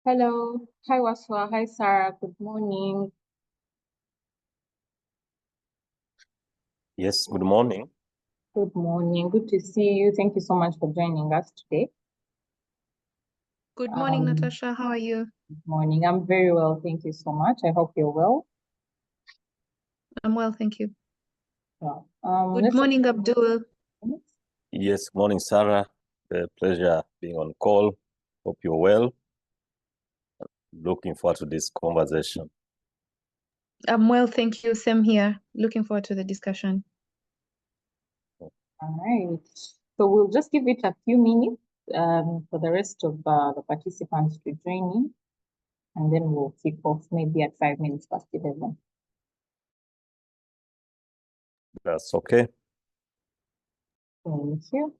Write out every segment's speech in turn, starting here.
Hello. Hi, Waswa. Hi, Sarah. Good morning. Yes, good morning. Good morning. Good to see you. Thank you so much for joining us today. Good morning, Natasha. How are you? Good morning. I'm very well. Thank you so much. I hope you're well. I'm well, thank you. Yeah. Good morning, Abdul. Yes, morning, Sarah. Pleasure being on call. Hope you're well. Looking forward to this conversation. I'm well, thank you. Same here. Looking forward to the discussion. All right. So we'll just give it a few minutes for the rest of the participants to join in, and then we'll kick off maybe at 5 minutes past 11. That's okay. Thank you.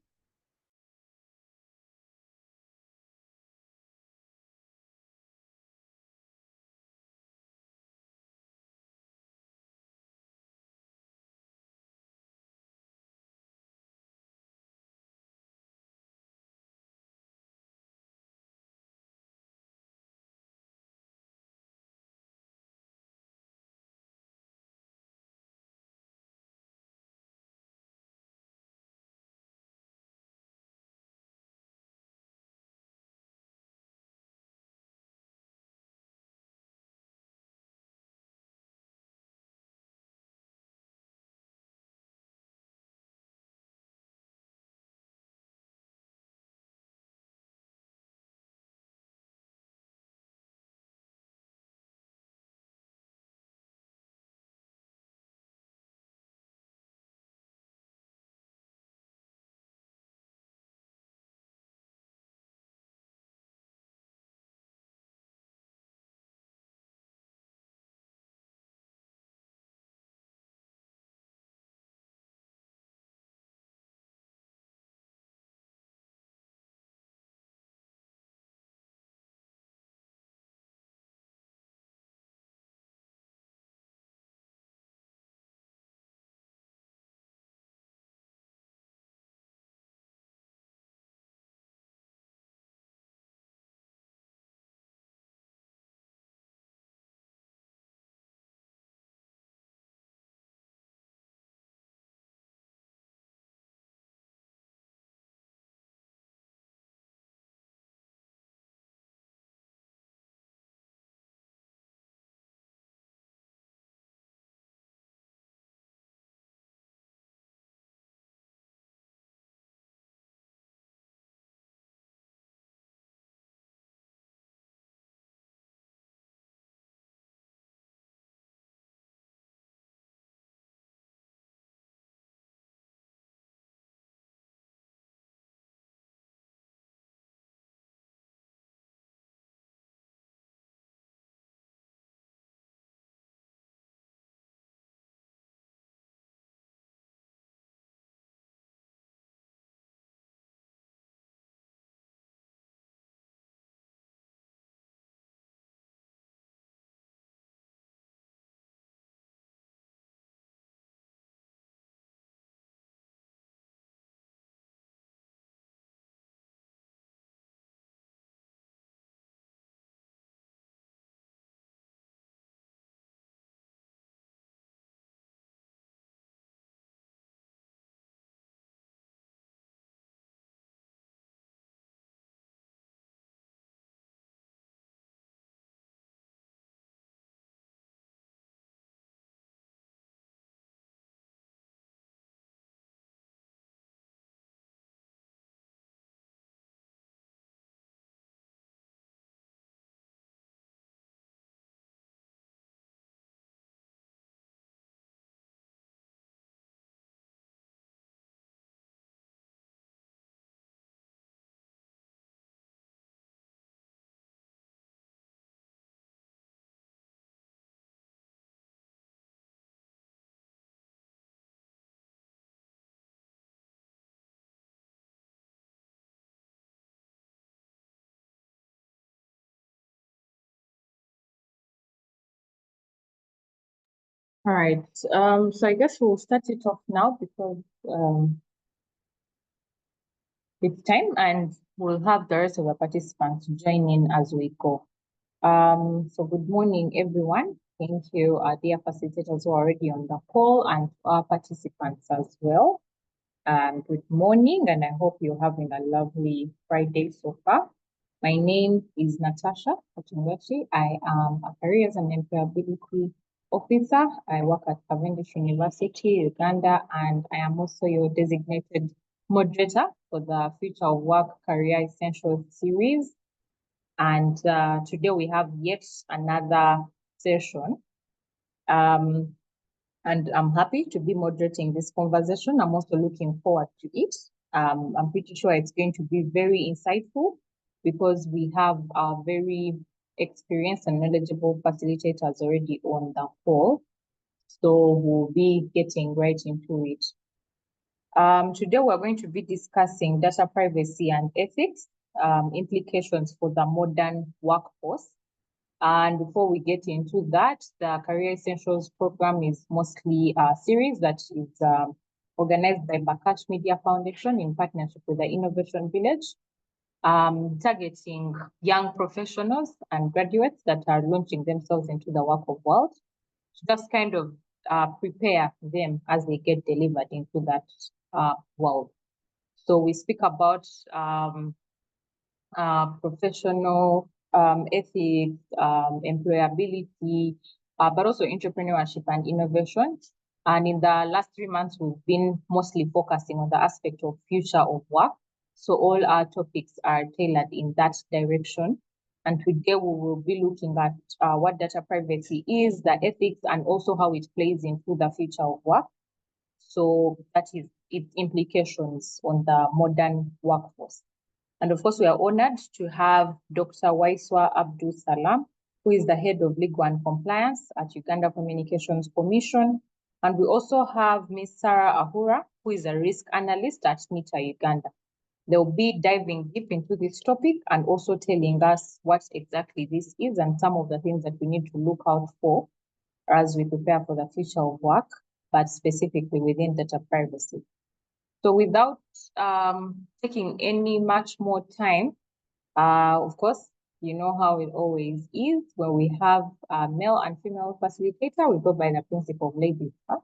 All right. So I guess we'll start it off now because it's time, and we'll have the rest of the participants join in as we go. So good morning, everyone. Thank you, dear facilitators who are already on the call and our participants as well. Good morning, and I hope you're having a lovely Friday so far. My name is Natasha Otungachi. I am a Careers and Employability Officer. I work at Cavendish University, Uganda, and I am also your designated moderator for the Future of Work Career Essentials series. And today we have yet another session. And I'm happy to be moderating this conversation. I'm also looking forward to it. I'm pretty sure it's going to be very insightful because we have very experienced and knowledgeable facilitators already on the call. So we'll be getting right into it. Today we're going to be discussing data privacy and ethics, implications for the modern workforce. And before we get into that, the Career Essentials program is mostly a series that is organized by Bakash Media Foundation in partnership with the Innovation Village, targeting young professionals and graduates that are launching themselves into the work of world to just kind of prepare them as they get delivered into that world. So we speak about professional ethics, employability, but also entrepreneurship and innovation. And in the last 3 months, we've been mostly focusing on the aspect of future of work. So all our topics are tailored in that direction. And today we will be looking at what data privacy is, the ethics, and also how it plays into the future of work. So that is its implications on the modern workforce. And of course, we are honored to have Dr. Waiswa Abdul Salam, who is the head of legal and compliance at Uganda Communications Commission. And we also have Ms. Sarah Ahura, who is a risk analyst at NITA Uganda. They'll be diving deep into this topic and also telling us what exactly this is and some of the things that we need to look out for as we prepare for the future of work, but specifically within data privacy. So without taking any much more time, of course, you know how it always is when we have a male and female facilitator, we go by the principle of ladies first.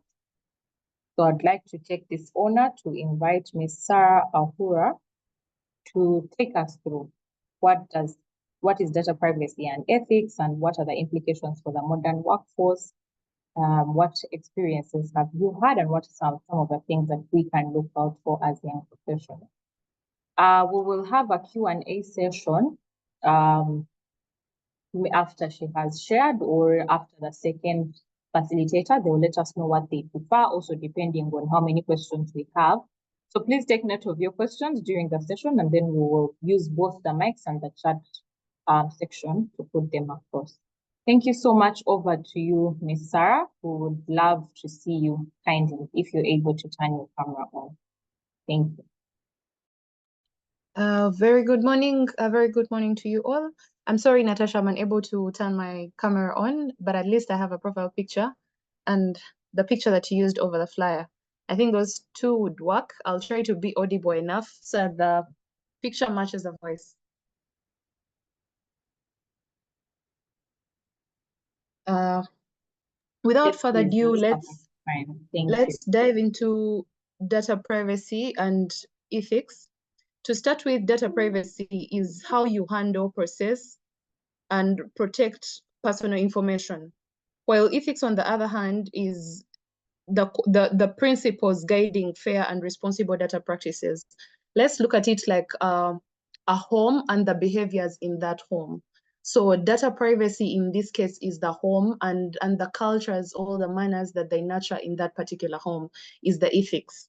So I'd like to take this honor to invite Ms. Sarah Ahura to take us through what is data privacy and ethics, and what are the implications for the modern workforce. What experiences have you had, and what are some of the things that we can look out for as young professionals? We will have a Q&A session after she has shared, or after the second facilitator. They will let us know what they prefer, also depending on how many questions we have. So please take note of your questions during the session, and then we will use both the mics and the chat section to put them across. Thank you so much. Over to you, Ms. Sarah. We would love to see you kindly if you're able to turn your camera on. Thank you. Very good morning. A very good morning to you all. I'm sorry, Natasha, I'm unable to turn my camera on, but at least I have a profile picture and the picture that you used over the flyer. I think those two would work. I'll try to be audible enough so the picture matches the voice. Without further ado, let's dive into data privacy and ethics. To start with, data privacy is how you handle, process, and protect personal information. While ethics, on the other hand, is the principles guiding fair and responsible data practices. Let's look at it like a home and the behaviors in that home. So data privacy in this case is the home, and the cultures, all the manners that they nurture in that particular home is the ethics.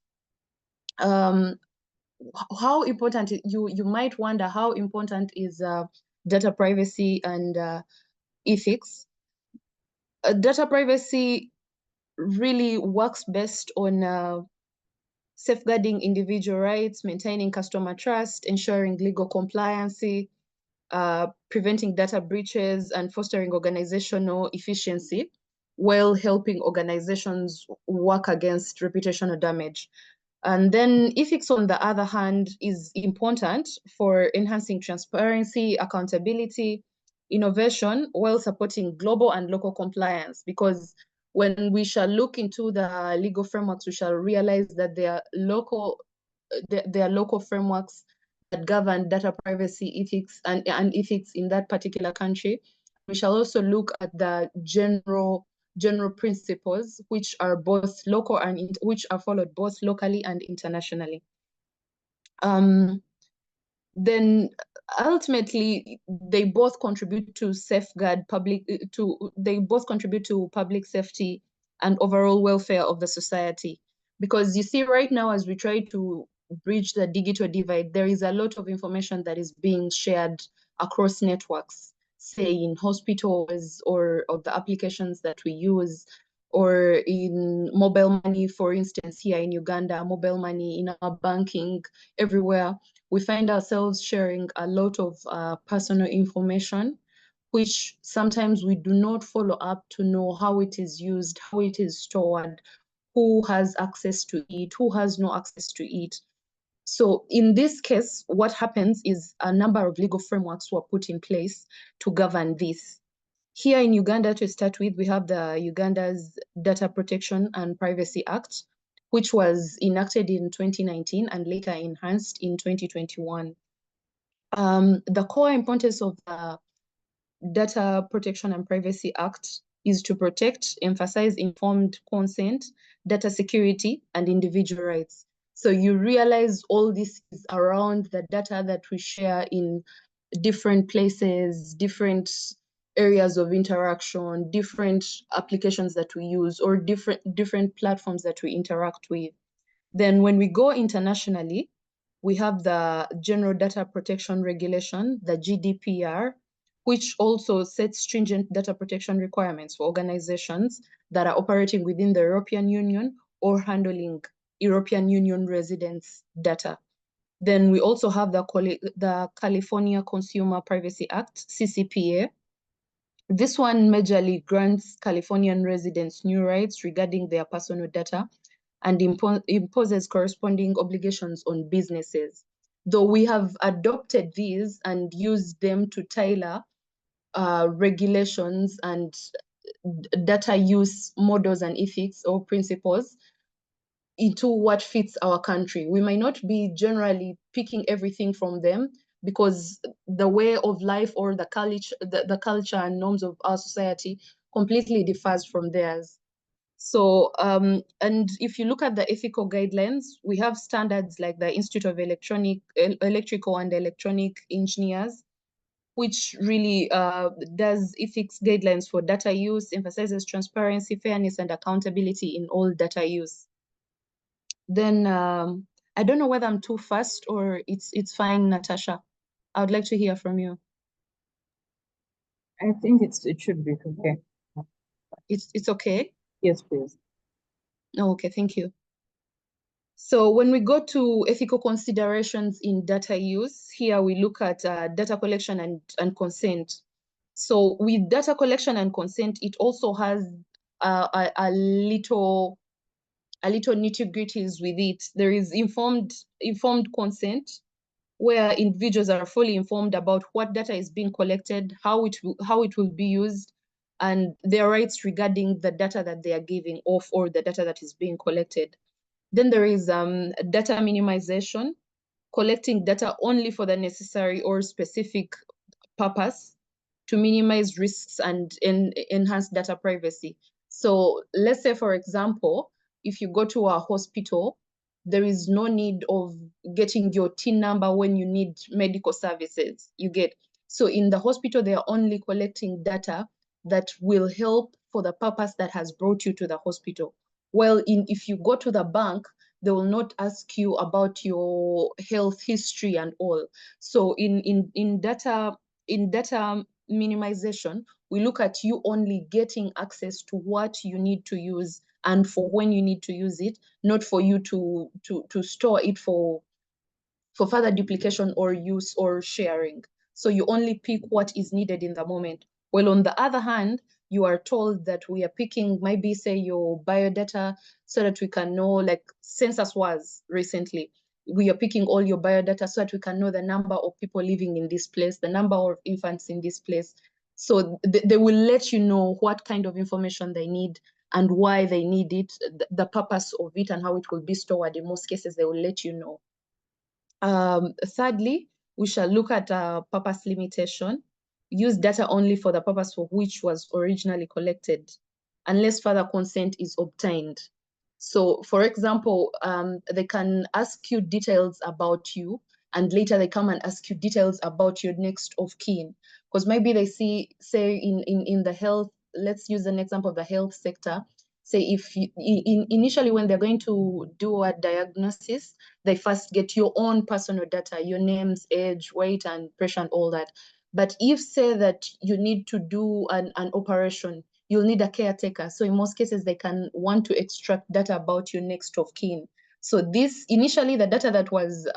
How important, you might wonder, how important is data privacy and ethics? Data privacy really works best on safeguarding individual rights, maintaining customer trust, ensuring legal compliancy, preventing data breaches, and fostering organizational efficiency, while helping organizations work against reputational damage. And then ethics, on the other hand, is important for enhancing transparency, accountability, innovation while supporting global and local compliance, because when we shall look into the legal frameworks, we shall realize that there are local frameworks that govern data privacy ethics and ethics in that particular country. We shall also look at the general principles, which are both local and which are followed both locally and internationally. Then ultimately they both contribute to public safety and overall welfare of the society. Because you see, right now, as we try to bridge the digital divide, there is a lot of information that is being shared across networks, say in hospitals or of the applications that we use, or in mobile money, for instance, here in Uganda, mobile money, in our banking, everywhere. We find ourselves sharing a lot of personal information, which sometimes we do not follow up to know how it is used, how it is stored, who has access to it, who has no access to it. So in this case, what happens is a number of legal frameworks were put in place to govern this. Here in Uganda, to start with, we have the Uganda's Data Protection and Privacy Act, which was enacted in 2019 and later enhanced in 2021. The core importance of the Data Protection and Privacy Act is to protect, emphasize informed consent, data security, and individual rights. So you realize all this is around the data that we share in different places, different areas of interaction, different applications that we use, or different platforms that we interact with. Then when we go internationally, we have the General Data Protection Regulation, the GDPR, which also sets stringent data protection requirements for organizations that are operating within the European Union or handling European Union residents' data. Then we also have the California Consumer Privacy Act, CCPA. This one majorly grants Californian residents new rights regarding their personal data and imposes corresponding obligations on businesses. Though we have adopted these and used them to tailor regulations and data use models and ethics or principles into what fits our country. We might not be generally picking everything from them, because the way of life or the culture and norms of our society completely differs from theirs. So, and if you look at the ethical guidelines, we have standards like the Institute of Electrical and Electronic Engineers, which really does ethics guidelines for data use, emphasizes transparency, fairness, and accountability in all data use. Then I don't know whether I'm too fast or it's fine, Natasha. I would like to hear from you. I think it should be okay. It's okay? Yes, please. Oh, okay, thank you. So when we go to ethical considerations in data use, here we look at data collection and consent. So with data collection and consent, it also has a little nitty-gritties with it. There is informed consent, where individuals are fully informed about what data is being collected, how it will be used, and their rights regarding the data that they are giving off or the data that is being collected. Then there is data minimization, collecting data only for the necessary or specific purpose to minimize risks and enhance data privacy. So let's say, for example, if you go to a hospital, there is no need of getting your TIN number when you need medical services, you get. So in the hospital, they are only collecting data that will help for the purpose that has brought you to the hospital. Well, if you go to the bank, they will not ask you about your health history and all. So in data minimization, we look at you only getting access to what you need to use and for when you need to use it, not for you to store it for further duplication or use or sharing. So you only pick what is needed in the moment. Well, on the other hand, you are told that we are picking maybe say your biodata so that we can know, like census was recently, we are picking all your biodata so that we can know the number of people living in this place, the number of infants in this place, So they will let you know what kind of information they need and why they need it, the purpose of it, and how it will be stored. In most cases, they will let you know. Thirdly, we shall look at purpose limitation. Use data only for the purpose for which was originally collected, unless further consent is obtained. So, for example, they can ask you details about you, and later they come and ask you details about your next of kin. Because maybe they see, say, in the health, let's use an example of the health sector. Say if you, initially when they're going to do a diagnosis, they first get your own personal data, your names, age, weight, and pressure, and all that. But if say that you need to do an operation, you'll need a caretaker. So in most cases, they can want to extract data about your next of kin. So this, initially, the data that was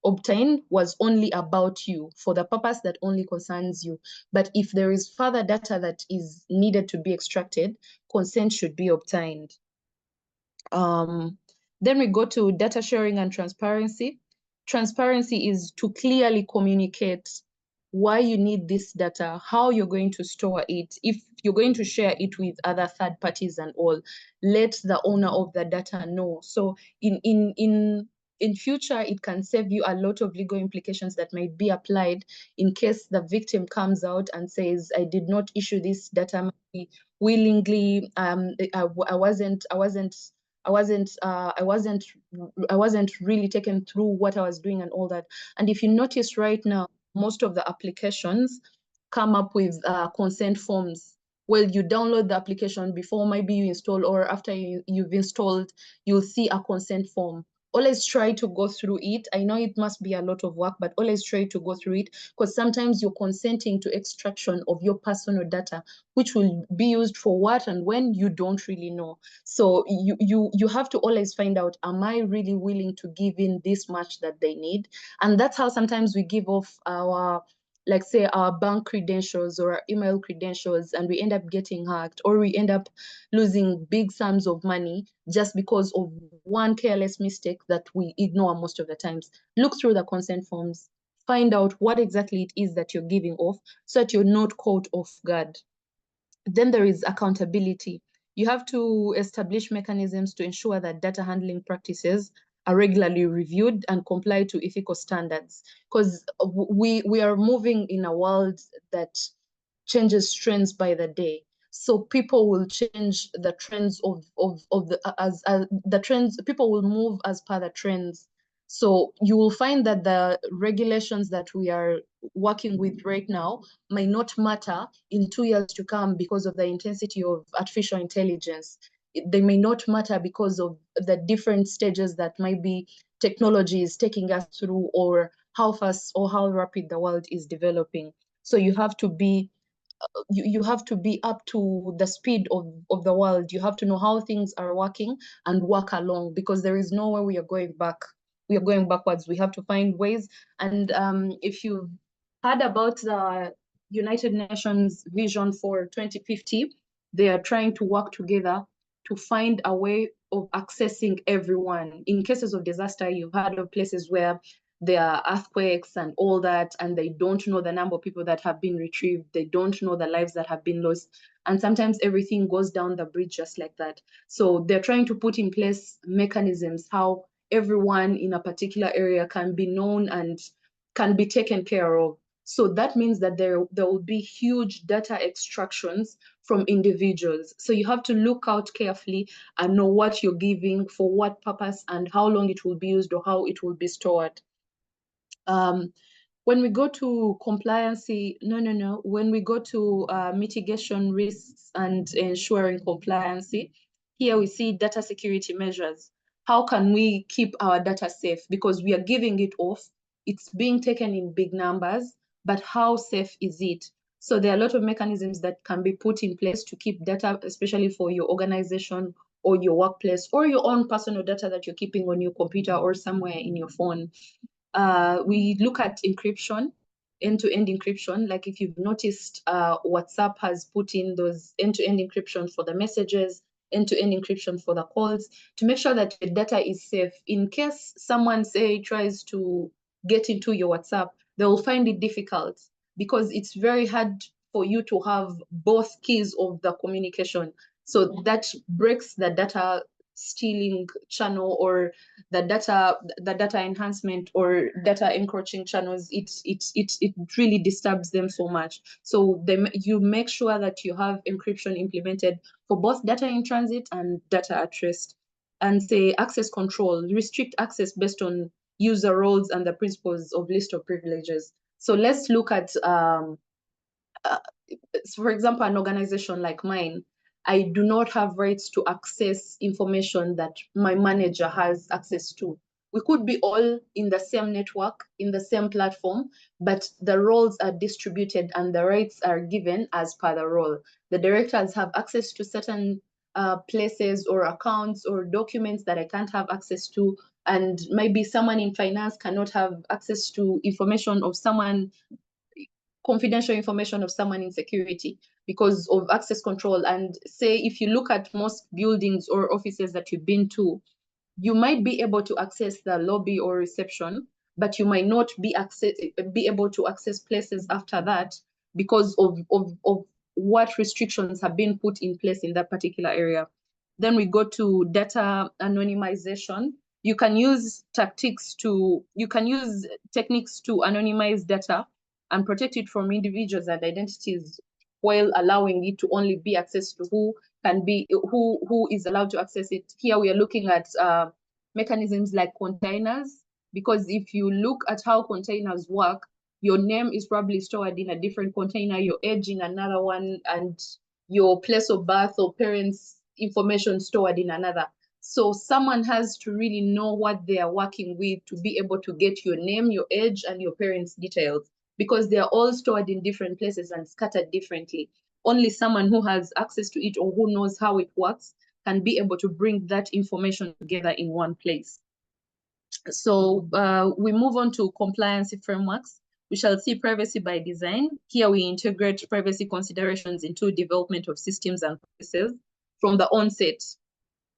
obtained was only about you for the purpose that only concerns you. But if there is further data that is needed to be extracted, consent should be obtained. Then we go to data sharing and transparency. Transparency is to clearly communicate why you need this data, how you're going to store it, if you're going to share it with other third parties and all, let the owner of the data know. So in future, it can save you a lot of legal implications that might be applied in case the victim comes out and says, I did not issue this data willingly. I wasn't really taken through what I was doing and all that. And if you notice right now, most of the applications come up with consent forms. Well, you download the application before maybe you install, or after you've installed, you'll see a consent form. Always try to go through it. I know it must be a lot of work, but always try to go through it, because sometimes you're consenting to extraction of your personal data, which will be used for what and when you don't really know. So you have to always find out, am I really willing to give in this much that they need? And that's how sometimes we give off our, like say, our bank credentials or our email credentials, and we end up getting hacked, or we end up losing big sums of money just because of one careless mistake that we ignore most of the times. Look through the consent forms, find out what exactly it is that you're giving off, so that you're not caught off guard. Then there is accountability. You have to establish mechanisms to ensure that data handling practices are regularly reviewed and comply to ethical standards, because we are moving in a world that changes trends by the day. So people will change the trends of the trends. People will move as per the trends. So you will find that the regulations that we are working with right now may not matter in 2 years to come because of the intensity of artificial intelligence. They may not matter because of the different stages that maybe technology is taking us through, or how fast or how rapid the world is developing. So you have to be you have to be up to the speed of the world. You have to know how things are working and work along, because there is no way we are going back. We are going backwards. We have to find ways. And if you've heard about the United Nations vision for 2050, they are trying to work together to find a way of accessing everyone. In cases of disaster, you've heard of places where there are earthquakes and all that, and they don't know the number of people that have been retrieved. They don't know the lives that have been lost. And sometimes everything goes down the bridge just like that. So they're trying to put in place mechanisms how everyone in a particular area can be known and can be taken care of. So that means that there will be huge data extractions from individuals. So you have to look out carefully and know what you're giving, for what purpose, and how long it will be used or how it will be stored. When we go to compliancy, when we go to mitigation risks and ensuring compliancy, here we see data security measures. How can we keep our data safe? Because we are giving it off, it's being taken in big numbers, but how safe is it? So there are a lot of mechanisms that can be put in place to keep data, especially for your organization or your workplace, or your own personal data that you're keeping on your computer or somewhere in your phone. We look at encryption, end-to-end encryption. Like if you've noticed, WhatsApp has put in those end-to-end encryption for the messages, end-to-end encryption for the calls, to make sure that your data is safe. In case someone, say, tries to get into your WhatsApp, they will find it difficult, because it's very hard for you to have both keys of the communication. So that breaks the data stealing channel or the data enhancement or data encroaching channels. It really disturbs them so much. So you make sure that you have encryption implemented for both data in transit and data at rest. And say access control, restrict access based on user roles and the principles of list of privileges. So let's look at for example, an organization like mine, I do not have rights to access information that my manager has access to. We could be all in the same network, in the same platform, but the roles are distributed and the rights are given as per the role. The directors have access to certain places or accounts or documents that I can't have access to. And maybe someone in finance cannot have access to information of someone, confidential information of someone in security because of access control. And say if you look at most buildings or offices that you've been to, you might be able to access the lobby or reception, but you might not be able to access places after that because of what restrictions have been put in place in that particular area. Then we go to data anonymization. You can use techniques to anonymize data and protect it from individuals and identities while allowing it to only be accessed to who is allowed to access it. Here we are looking at mechanisms like containers, because if you look at how containers work, your name is probably stored in a different container, your age in another one, and your place of birth or parents' information stored in another. So someone has to really know what they are working with to be able to get your name, your age, and your parents' details, because they are all stored in different places and scattered differently. Only someone who has access to it or who knows how it works can be able to bring that information together in one place. So we move on to compliance frameworks. We shall see privacy by design. Here we integrate privacy considerations into development of systems and processes from the onset.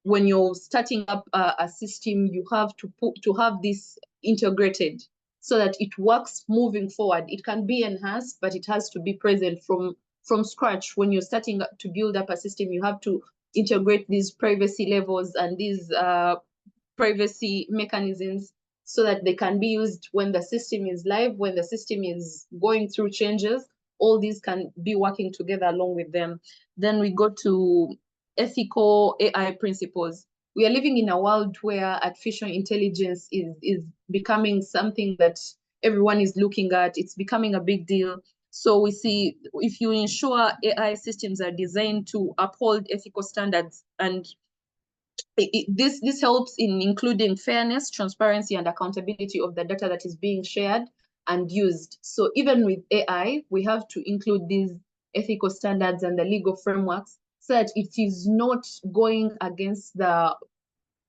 When you're starting up a system, you have to have this integrated so that it works moving forward. It can be enhanced, but it has to be present from scratch. When you're starting to build up a system, you have to integrate these privacy levels and these privacy mechanisms so that they can be used when the system is live, when the system is going through changes. All these can be working together along with them. Then we go to ethical AI principles. We are living in a world where artificial intelligence is becoming something that everyone is looking at. It's becoming a big deal. So we see if you ensure AI systems are designed to uphold ethical standards, and this helps in including fairness, transparency, and accountability of the data that is being shared and used. So even with AI, we have to include these ethical standards and the legal frameworks so that it is not going against the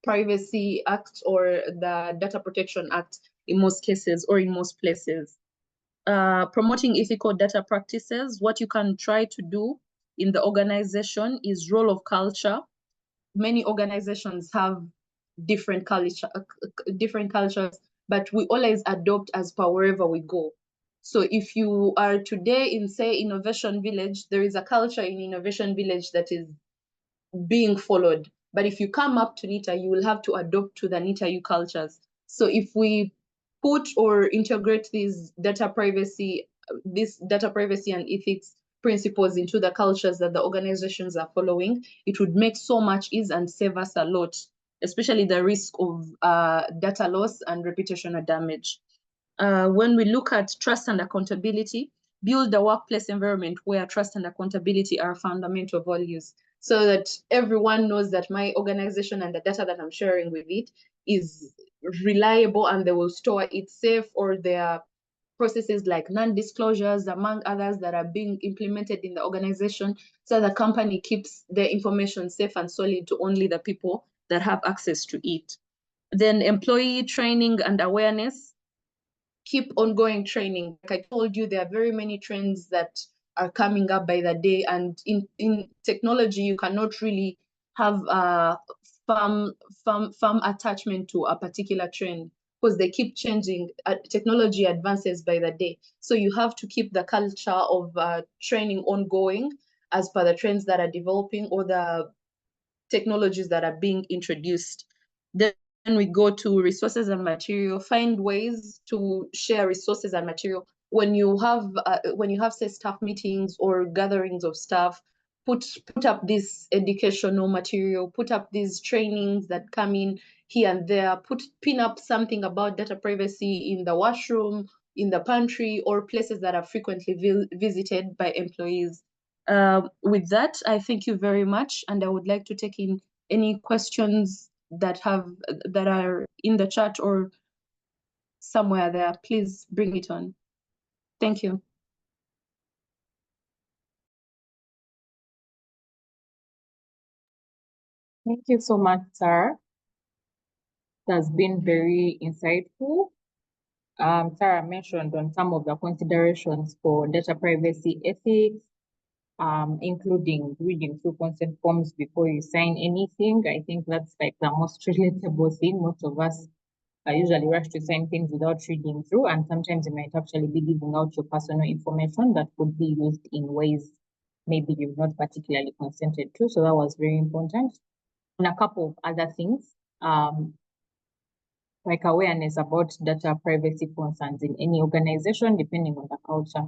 Privacy Act or the Data Protection Act in most cases or in most places. Promoting ethical data practices, what you can try to do in the organization is role of culture. Many organizations have different cultures, but we always adopt as per wherever we go. So if you are today in, say, Innovation Village, there is a culture in Innovation Village that is being followed. But if you come up to NITA, you will have to adopt to the NITA cultures. So if we put or integrate these data privacy and ethics principles into the cultures that the organizations are following, it would make so much ease and save us a lot, especially the risk of data loss and reputational damage. When we look at trust and accountability, build a workplace environment where trust and accountability are fundamental values, so that everyone knows that my organization and the data that I'm sharing with it is reliable and they will store it safe, or there are processes like non-disclosures, among others, that are being implemented in the organization so the company keeps their information safe and solid to only the people that have access to it. Then employee training and awareness. Keep ongoing training. Like I told you, there are very many trends that are coming up by the day, and in technology, you cannot really have a firm attachment to a particular trend. because they keep changing. Technology advances by the day. So you have to keep the culture of training ongoing as per the trends that are developing or the technologies that are being introduced. Then we go to resources and material, find ways to share resources and material. When you have say staff meetings or gatherings of staff, put up this educational material, put up these trainings that come in here and there, pin up something about data privacy in the washroom, in the pantry, or places that are frequently visited by employees. With that, I thank you very much, and I would like to take in any questions that are in the chat or somewhere there. Please bring it on. Thank you. Thank you so much, Sarah. It has been very insightful. Sarah mentioned on some of the considerations for data privacy ethics, including reading through consent forms before you sign anything. I think that's like the most relatable thing. Most of us usually rush to sign things without reading through, and sometimes you might actually be giving out your personal information that could be used in ways maybe you've not particularly consented to. So that was very important. And a couple of other things, like awareness about data privacy concerns in any organization, depending on the culture.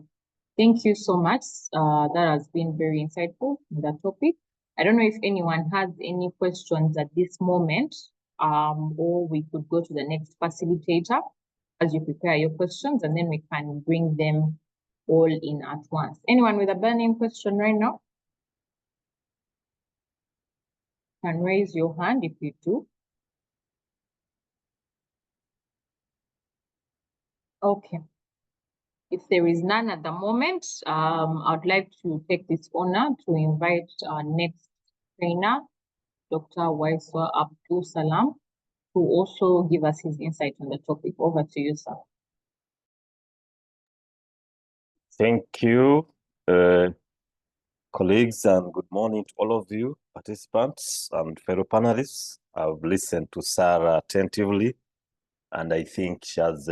Thank you so much. That has been very insightful in that topic. I don't know if anyone has any questions at this moment, or we could go to the next facilitator as you prepare your questions, and then we can bring them all in at once. Anyone with a burning question right now? Can raise your hand if you do. Okay. If there is none at the moment, I'd like to take this honor to invite our next trainer, Dr. Waiswa Abdul Salam, to also give us his insight on the topic. Over to you, sir. Thank you, colleagues, and good morning to all of you, participants and fellow panelists. I've listened to Sarah attentively, and I think she has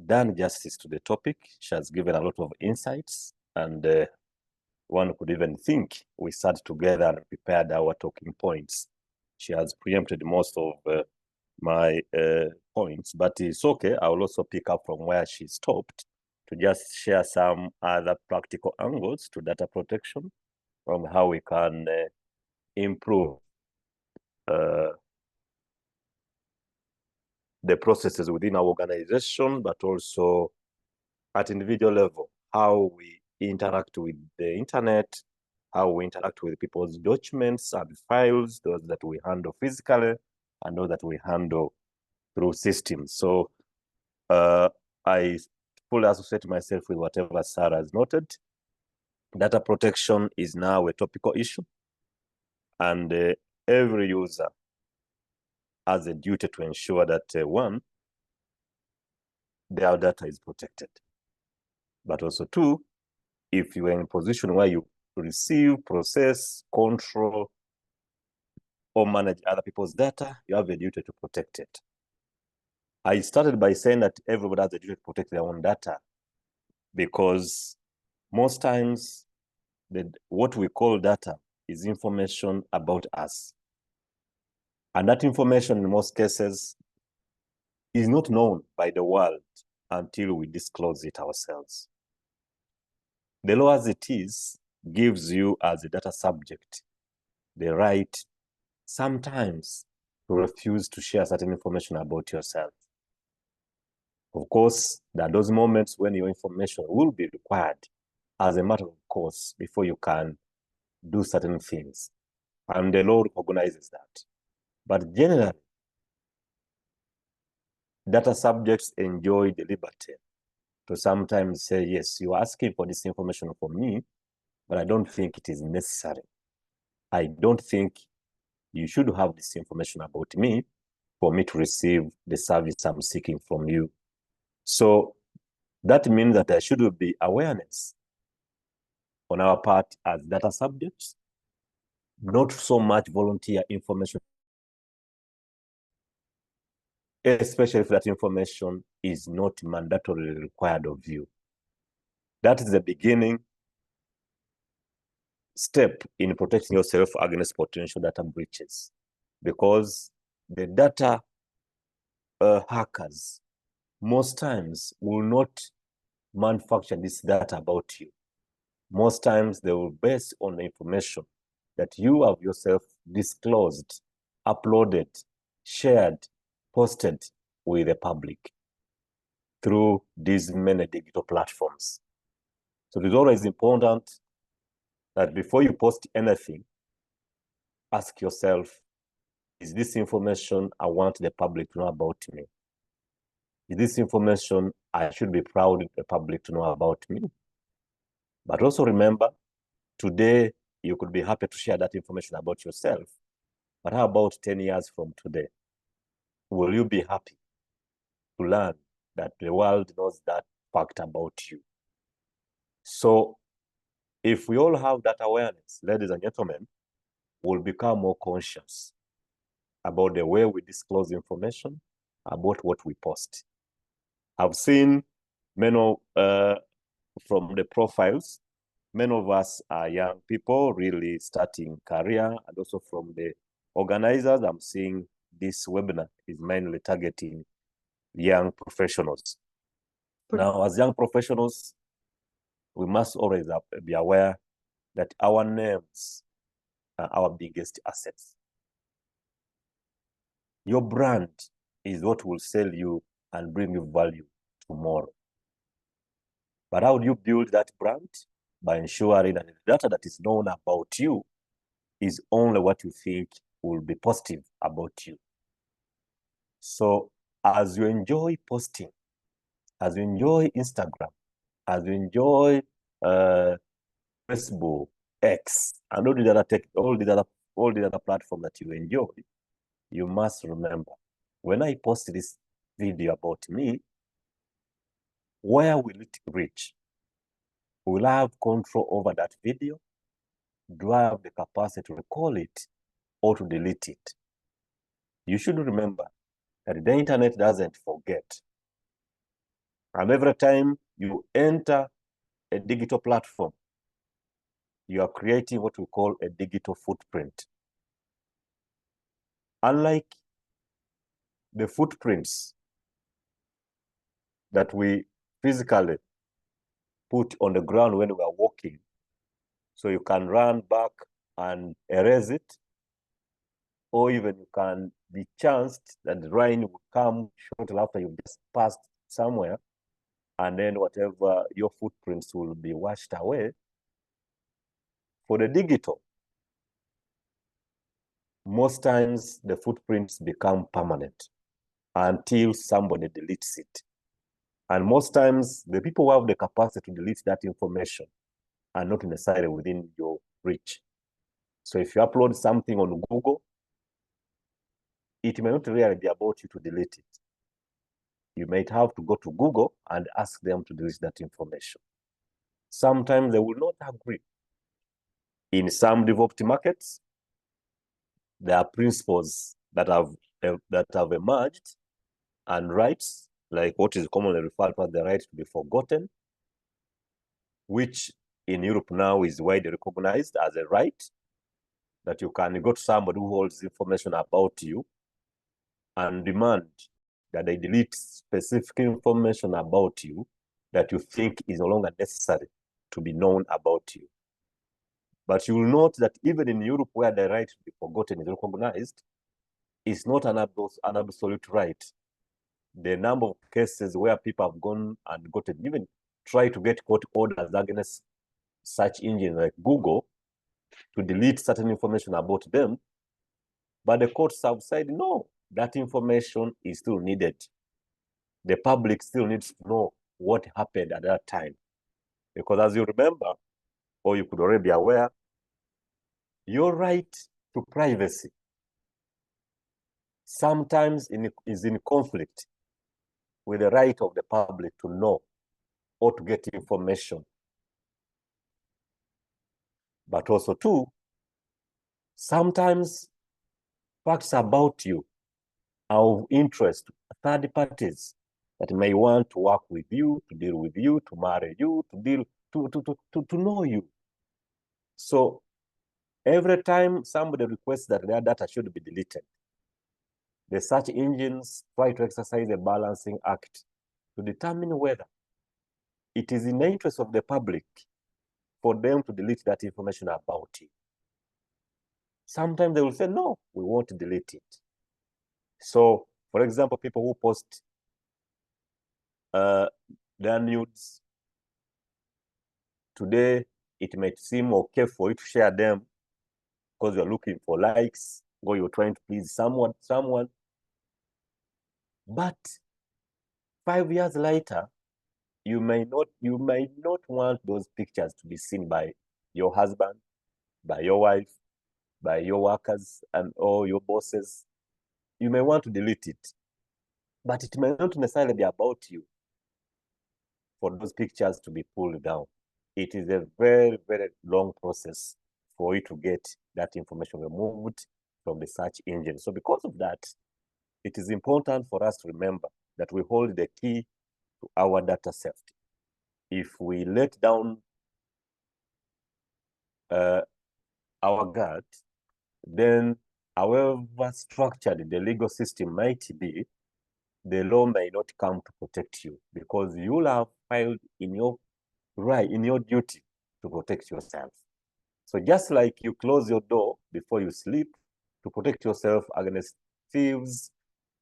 done justice to the topic. She has given a lot of insights, and one could even think we sat together and prepared our talking points. She has preempted most of my points, but it's okay. I will also pick up from where she stopped to just share some other practical angles to data protection from how we can improve the processes within our organization, but also at individual level, how we interact with the internet, how we interact with people's documents and files, those that we handle physically and those that we handle through systems. So I fully associate myself with whatever Sarah has noted. Data protection is now a topical issue, and every user has a duty to ensure that one, their data is protected, but also two, if you are in a position where you receive, process, control, or manage other people's data, you have a duty to protect it. I started by saying that everybody has a duty to protect their own data, because most times what we call data is information about us. And that information in most cases is not known by the world until we disclose it ourselves. The law as it is gives you as a data subject the right sometimes to refuse to share certain information about yourself. Of course, there are those moments when your information will be required as a matter of course before you can do certain things. And the law recognizes that. But generally, data subjects enjoy the liberty to sometimes say, yes, you're asking for this information from me, but I don't think it is necessary. I don't think you should have this information about me for me to receive the service I'm seeking from you. So that means that there should be awareness on our part as data subjects, not so much volunteer information. especially if that information is not mandatorily required of you. That is the beginning step in protecting yourself against potential data breaches, because the data hackers most times will not manufacture this data about you. Most times they will base on the information that you have yourself disclosed, uploaded, shared, posted with the public through these many digital platforms. So it is always important that before you post anything, ask yourself, is this information I want the public to know about me? Is this information I should be proud the public to know about me? But also remember, today you could be happy to share that information about yourself. But how about 10 years from today? Will you be happy to learn that the world knows that fact about you? So if we all have that awareness, ladies and gentlemen, we'll become more conscious about the way we disclose information, about what we post. I've seen many from the profiles, many of us are young people really starting career, and also from the organizers, I'm seeing this webinar is mainly targeting young professionals. Now, as young professionals, we must always be aware that our names are our biggest assets. Your brand is what will sell you and bring you value tomorrow. But how do you build that brand? By ensuring that the data that is known about you is only what you think will be positive about you. So as you enjoy posting, as you enjoy Instagram, as you enjoy Facebook, X, and all the other platforms that you enjoy, you must remember, when I post this video about me, where will it reach? Will I have control over that video? Do I have the capacity to recall it or to delete it? You should remember that the internet doesn't forget. And every time you enter a digital platform, you are creating what we call a digital footprint. Unlike the footprints that we physically put on the ground when we are walking, so you can run back and erase it, or even you can be chanced that the rain will come shortly after you've just passed somewhere, and then whatever your footprints will be washed away. For the digital, most times the footprints become permanent until somebody deletes it. And most times the people who have the capacity to delete that information are not necessarily within your reach. So if you upload something on Google, it may not really be about you to delete it. You might have to go to Google and ask them to delete that information. Sometimes they will not agree. In some developed markets, there are principles that have emerged and rights, like what is commonly referred to as the right to be forgotten, which in Europe now is widely recognized as a right, that you can go to somebody who holds information about you and demand that they delete specific information about you that you think is no longer necessary to be known about you. But you will note that even in Europe, where the right to be forgotten is recognized, it's not an absolute right. The number of cases where people have gone and gotten, even try to get court orders against search engines like Google to delete certain information about them, but the courts have said, no, that information is still needed. The public still needs to know what happened at that time. Because as you remember, or you could already be aware, your right to privacy sometimes is in conflict with the right of the public to know or to get information. But also too, sometimes facts about you are of interest to third parties that may want to work with you, to deal with you, to marry you, to know you. So every time somebody requests that their data should be deleted, the search engines try to exercise a balancing act to determine whether it is in the interest of the public for them to delete that information about you. Sometimes they will say, no, we won't delete it. So, for example, people who post their nudes, today it might seem okay for you to share them because you're looking for likes, or you're trying to please someone. But 5 years later, you might not want those pictures to be seen by your husband, by your wife, by your workers, and or your bosses. You may want to delete it, but it may not necessarily be about you for those pictures to be pulled down. It is a very, very long process for you to get that information removed from the search engine. So because of that, it is important for us to remember that we hold the key to our data safety. If we let down our guard, then however structured the legal system might be, the law may not come to protect you because you'll have filed in your right, in your duty to protect yourself. So just like you close your door before you sleep to protect yourself against thieves,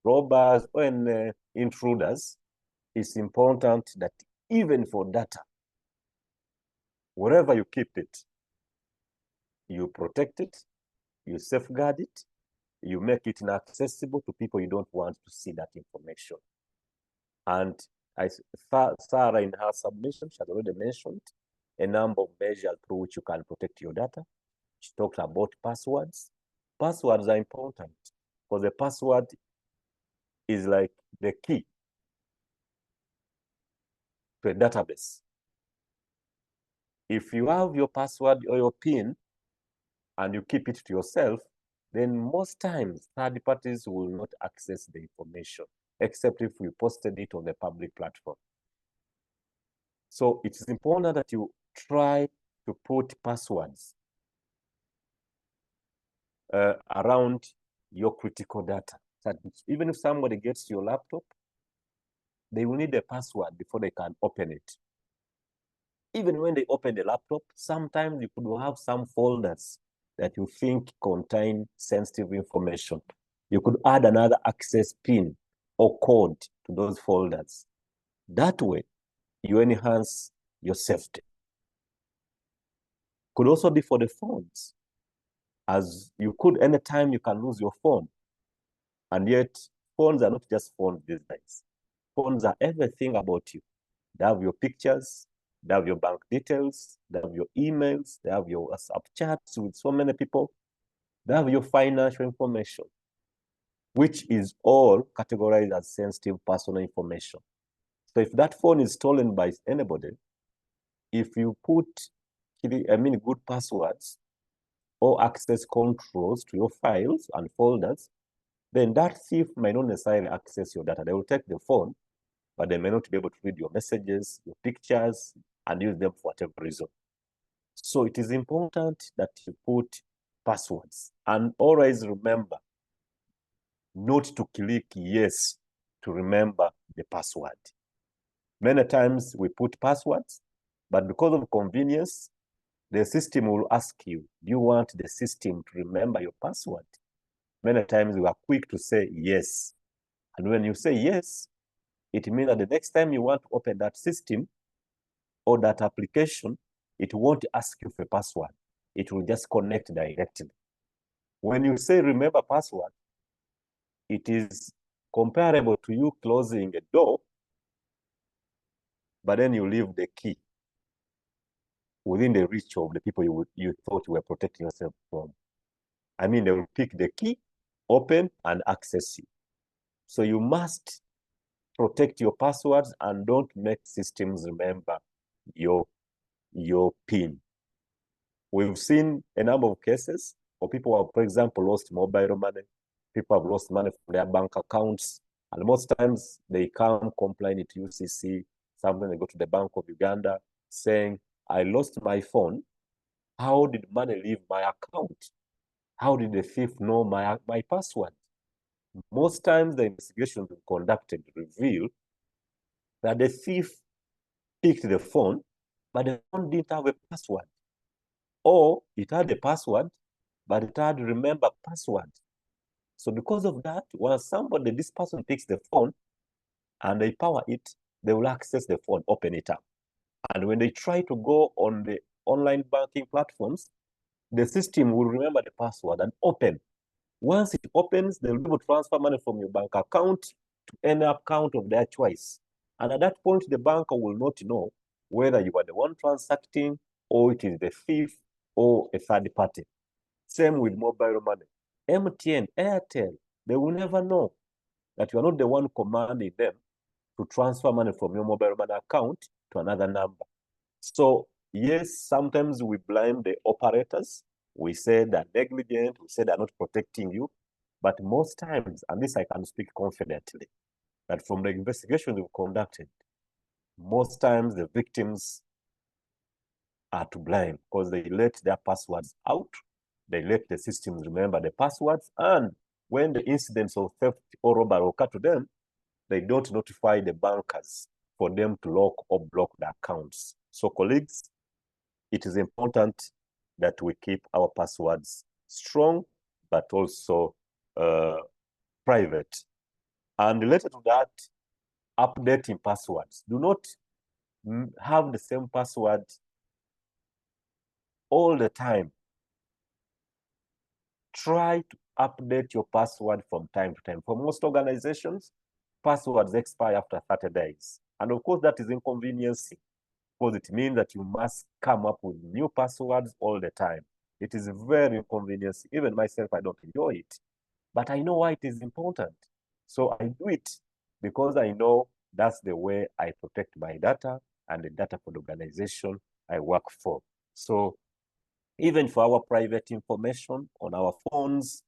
robbers, or intruders, it's important that even for data, wherever you keep it, you protect it, you safeguard it, you make it inaccessible to people you don't want to see that information. And Sarah, in her submission, she had already mentioned a number of measures through which you can protect your data. She talked about passwords. Passwords are important because the password is like the key to a database. If you have your password or your PIN and you keep it to yourself, then most times third parties will not access the information, except if you posted it on the public platform. So it is important that you try to put passwords around your critical data. That even if somebody gets your laptop, they will need a password before they can open it. Even when they open the laptop, sometimes you could have some folders that you think contain sensitive information. You could add another access pin or code to those folders. That way, you enhance your safety. Could also be for the phones, as you could, anytime you can lose your phone. And yet, phones are not just phones these days. Phones are everything about you. They have your pictures, they have your bank details, they have your emails, they have your WhatsApp chats with so many people, they have your financial information, which is all categorized as sensitive personal information. So if that phone is stolen by anybody, if you put, good passwords or access controls to your files and folders, then that thief may not necessarily access your data. They will take the phone, but they may not be able to read your messages, your pictures, and use them for whatever reason. So it is important that you put passwords, and always remember not to click yes to remember the password. Many times we put passwords, but because of convenience, the system will ask you, do you want the system to remember your password? Many times we are quick to say yes. And when you say yes, it means that the next time you want to open that system or that application, it won't ask you for a password. It will just connect directly. When you say remember password, it is comparable to you closing a door, but then you leave the key within the reach of the people you thought you were protecting yourself from. I mean, they will pick the key, open, and access you. So you must protect your passwords and don't make systems remember your PIN. We've seen a number of cases where people have, for example, lost mobile money. People have lost money from their bank accounts, And most times they come complaining to UCC, sometimes they go to the Bank of Uganda saying, I lost my phone. How did money leave my account? How did the thief know my password? Most times the investigations conducted reveal that the thief picked the phone, but the phone didn't have a password. Or it had a password, but it had remember password. So because of that, when this person picks the phone and they power it, they will access the phone, open it up. And when they try to go on the online banking platforms, the system will remember the password and open. Once it opens, they'll be able to transfer money from your bank account to any account of their choice. And at that point, the banker will not know whether you are the one transacting or it is the thief or a third party. Same with mobile money. MTN, Airtel, they will never know that you are not the one commanding them to transfer money from your mobile money account to another number. So yes, sometimes we blame the operators. We say they're negligent, we say they're not protecting you. But most times, and this I can speak confidently, that from the investigation we've conducted, most times the victims are to blame because they let their passwords out. They let the systems remember the passwords. And when the incidents of theft or robbery occur to them, they don't notify the bankers for them to lock or block the accounts. So colleagues, it is important that we keep our passwords strong, but also private. And related to that, updating passwords. Do not have the same password all the time. Try to update your password from time to time. For most organizations, passwords expire after 30 days. And of course, that is inconveniencing because it means that you must come up with new passwords all the time. It is very inconveniencing. Even myself, I don't enjoy it. But I know why it is important. So I do it because I know that's the way I protect my data and the data for the organization I work for. So even for our private information on our phones,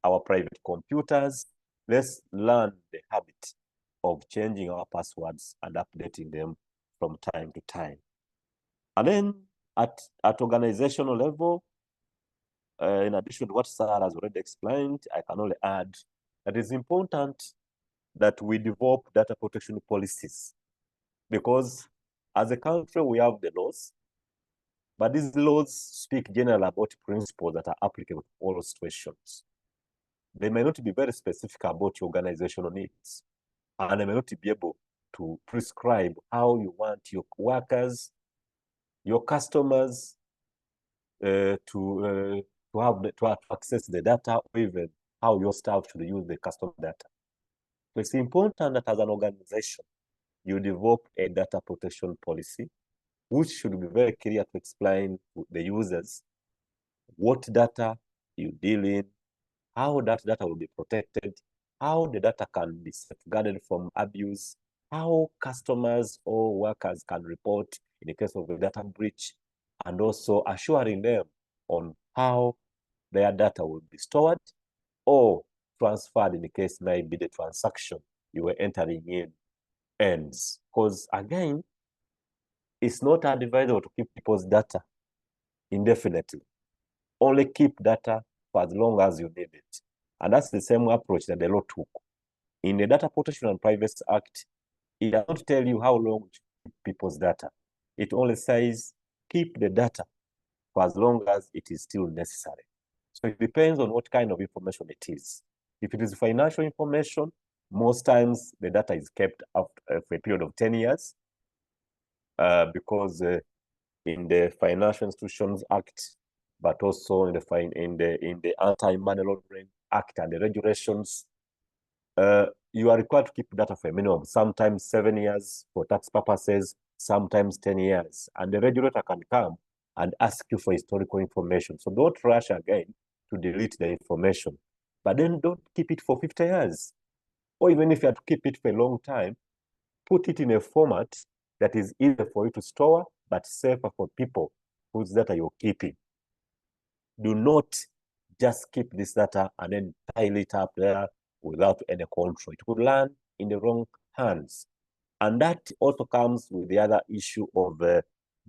our private computers, let's learn the habit of changing our passwords and updating them from time to time. And then at organizational level, in addition to what Sarah has already explained, I can only add that it's important that we develop data protection policies because as a country, we have the laws, but these laws speak generally about principles that are applicable to all situations. They may not be very specific about your organizational needs, and they may not be able to prescribe how you want your workers, your customers to access the data, or even how your staff should use the customer data. So it's important that as an organization, you develop a data protection policy, which should be very clear to explain to the users what data you deal in, how that data will be protected, how the data can be safeguarded from abuse, how customers or workers can report in the case of a data breach, and also assuring them on how their data will be stored or transferred in the case maybe the transaction you were entering in ends. Because again, it's not advisable to keep people's data indefinitely. Only keep data for as long as you need it. And that's the same approach that the law took. In the Data Protection and Privacy Act, it does not tell you how long to keep people's data. It only says keep the data for as long as it is still necessary. So it depends on what kind of information it is. If it is financial information, most times the data is kept after, for a period of 10 years because in the Financial Institutions Act, but also in the Anti-Money Laundering Act and the regulations, you are required to keep data for a minimum, sometimes 7 years for tax purposes, sometimes 10 years. And the regulator can come and ask you for historical information. So don't rush again to delete the information. But then don't keep it for 50 years. Or even if you have to keep it for a long time, put it in a format that is easier for you to store, but safer for people whose data you're keeping. Do not just keep this data and then pile it up there without any control. It could land in the wrong hands. And that also comes with the other issue of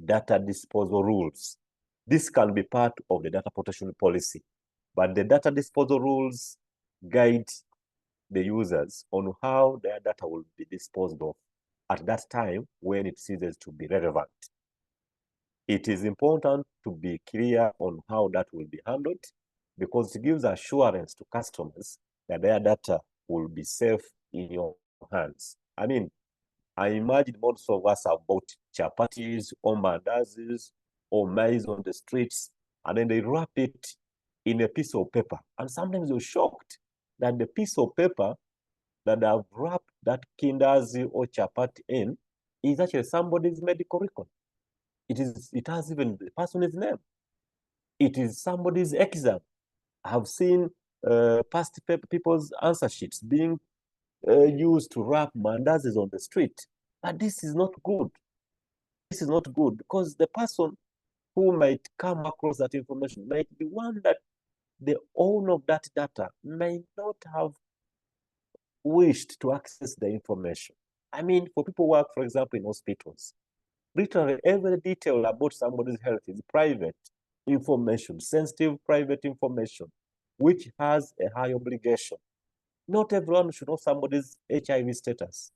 data disposal rules. This can be part of the data protection policy, but the data disposal rules guide the users on how their data will be disposed of at that time when it ceases to be relevant. It is important to be clear on how that will be handled because it gives assurance to customers that their data will be safe in your hands. I mean, I imagine most of us have bought chapatis or mandazis or maize on the streets, and then they wrap it in a piece of paper. And sometimes you're shocked that the piece of paper that I've wrapped that kindazi or chapati in is actually somebody's medical record. It has even the person's name. It is somebody's exam. I have seen past people's answer sheets being used to wrap mandazis on the street. But this is not good. This is not good because the person who might come across that information might be one that the owner of that data may not have wished to access the information. I mean, for people who work, for example, in hospitals, literally every detail about somebody's health is private information, sensitive private information, which has a high obligation. Not everyone should know somebody's HIV status.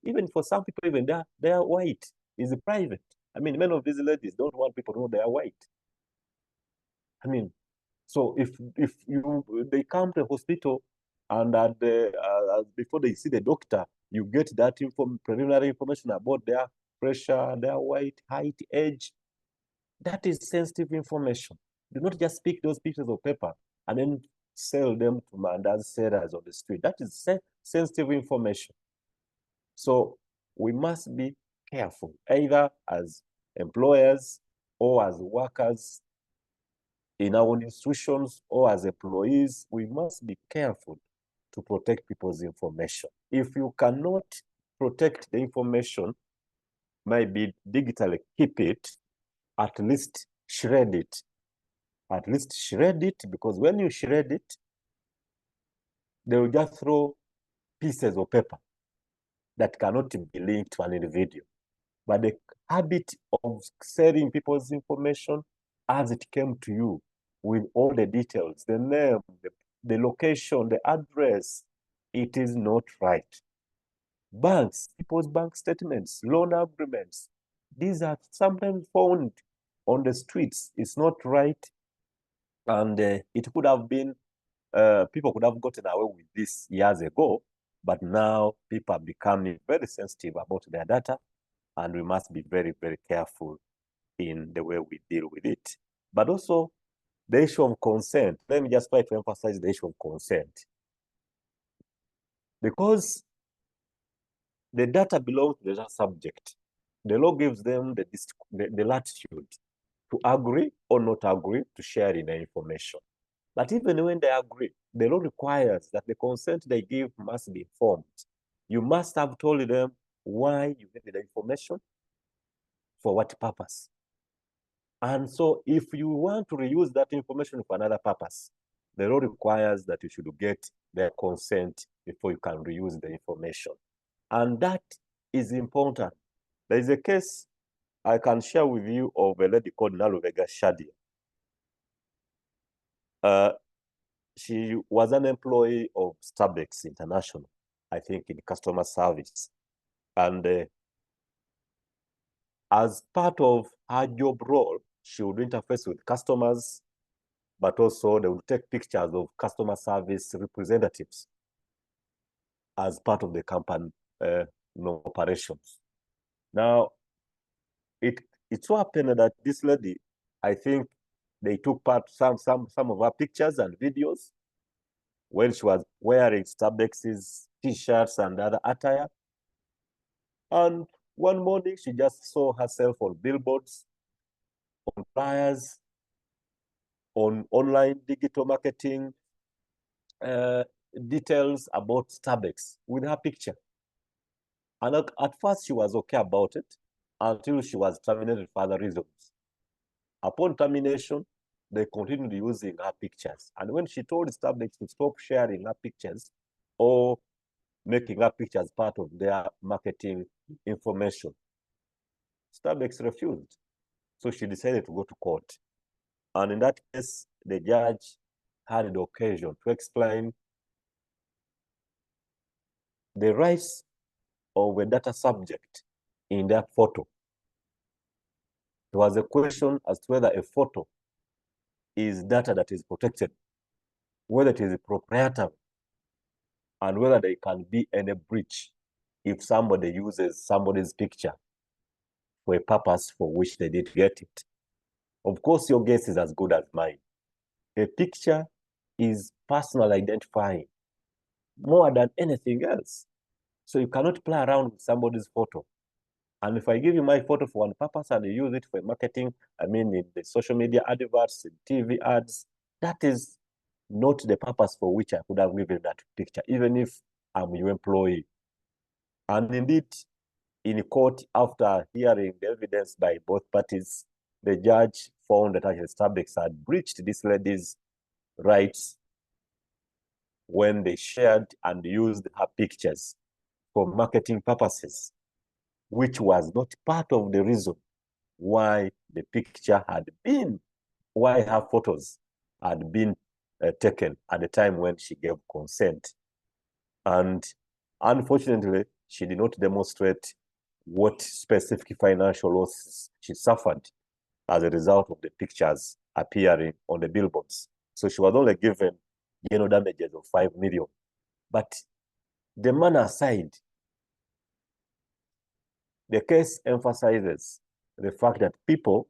Even for some people, even they are white is private. I mean, many of these ladies don't want people to know they are white. I mean, so if they come to the hospital and before they see the doctor, you get that preliminary information about their pressure, their weight, height, age. That is sensitive information. Do not just pick those pieces of paper and then sell them to mandas sellers on the street. That is sensitive information. So we must be careful, either as employers or as workers in our institutions or as employees. We must be careful to protect people's information. If you cannot protect the information, maybe digitally keep it, at least shred it. At least shred it, because when you shred it, they will just throw pieces of paper that cannot be linked to an individual. But the habit of sharing people's information as it came to you with all the details, the name, the location, the address, it is not right. Banks, people's bank statements, loan agreements, these are sometimes found on the streets. It's not right. And it could have been, people could have gotten away with this years ago, but now people are becoming very sensitive about their data, and we must be very, very careful in the way we deal with it. But also the issue of consent. Let me just try to emphasize the issue of consent. Because the data belongs to the subject, the law gives them the latitude to agree or not agree to sharing the information. But even when they agree, the law requires that the consent they give must be informed. You must have told them why you get the information, for what purpose. And so if you want to reuse that information for another purpose, the law requires that you should get their consent before you can reuse the information. And that is important. There is a case I can share with you of a lady called Naluvega Shadia. She was an employee of Starbucks International, I think in customer service. And as part of her job role, she would interface with customers, but also they would take pictures of customer service representatives as part of the company operations. Now, it so happened that this lady, I think they took part some of her pictures and videos when she was wearing Starbucks' t-shirts and other attire. And one morning, she just saw herself on billboards, on flyers, on online digital marketing, details about Starbucks with her picture. And at first, she was okay about it until she was terminated for other reasons. Upon termination, they continued using her pictures. And when she told Starbucks to stop sharing her pictures, or making up pictures part of their marketing information. Starbucks refused. So she decided to go to court. And in that case, the judge had the occasion to explain the rights of a data subject in that photo. There was a question as to whether a photo is data that is protected, whether it is proprietary, and whether there can be any breach if somebody uses somebody's picture for a purpose for which they did get it. Of course, your guess is as good as mine. A picture is personal identifying more than anything else. So you cannot play around with somebody's photo. And if I give you my photo for one purpose and you use it for marketing, I mean, in the social media adverts, in TV ads, that is not the purpose for which I could have given that picture, even if I'm your employee. And indeed, in court, after hearing the evidence by both parties, the judge found that actually Starbucks had breached this lady's rights when they shared and used her pictures for marketing purposes, which was not part of the reason why the picture had been, why her photos had been taken at the time when she gave consent. And unfortunately, she did not demonstrate what specific financial losses she suffered as a result of the pictures appearing on the billboards. So she was only given damages of 5 million. But the manner aside, the case emphasizes the fact that people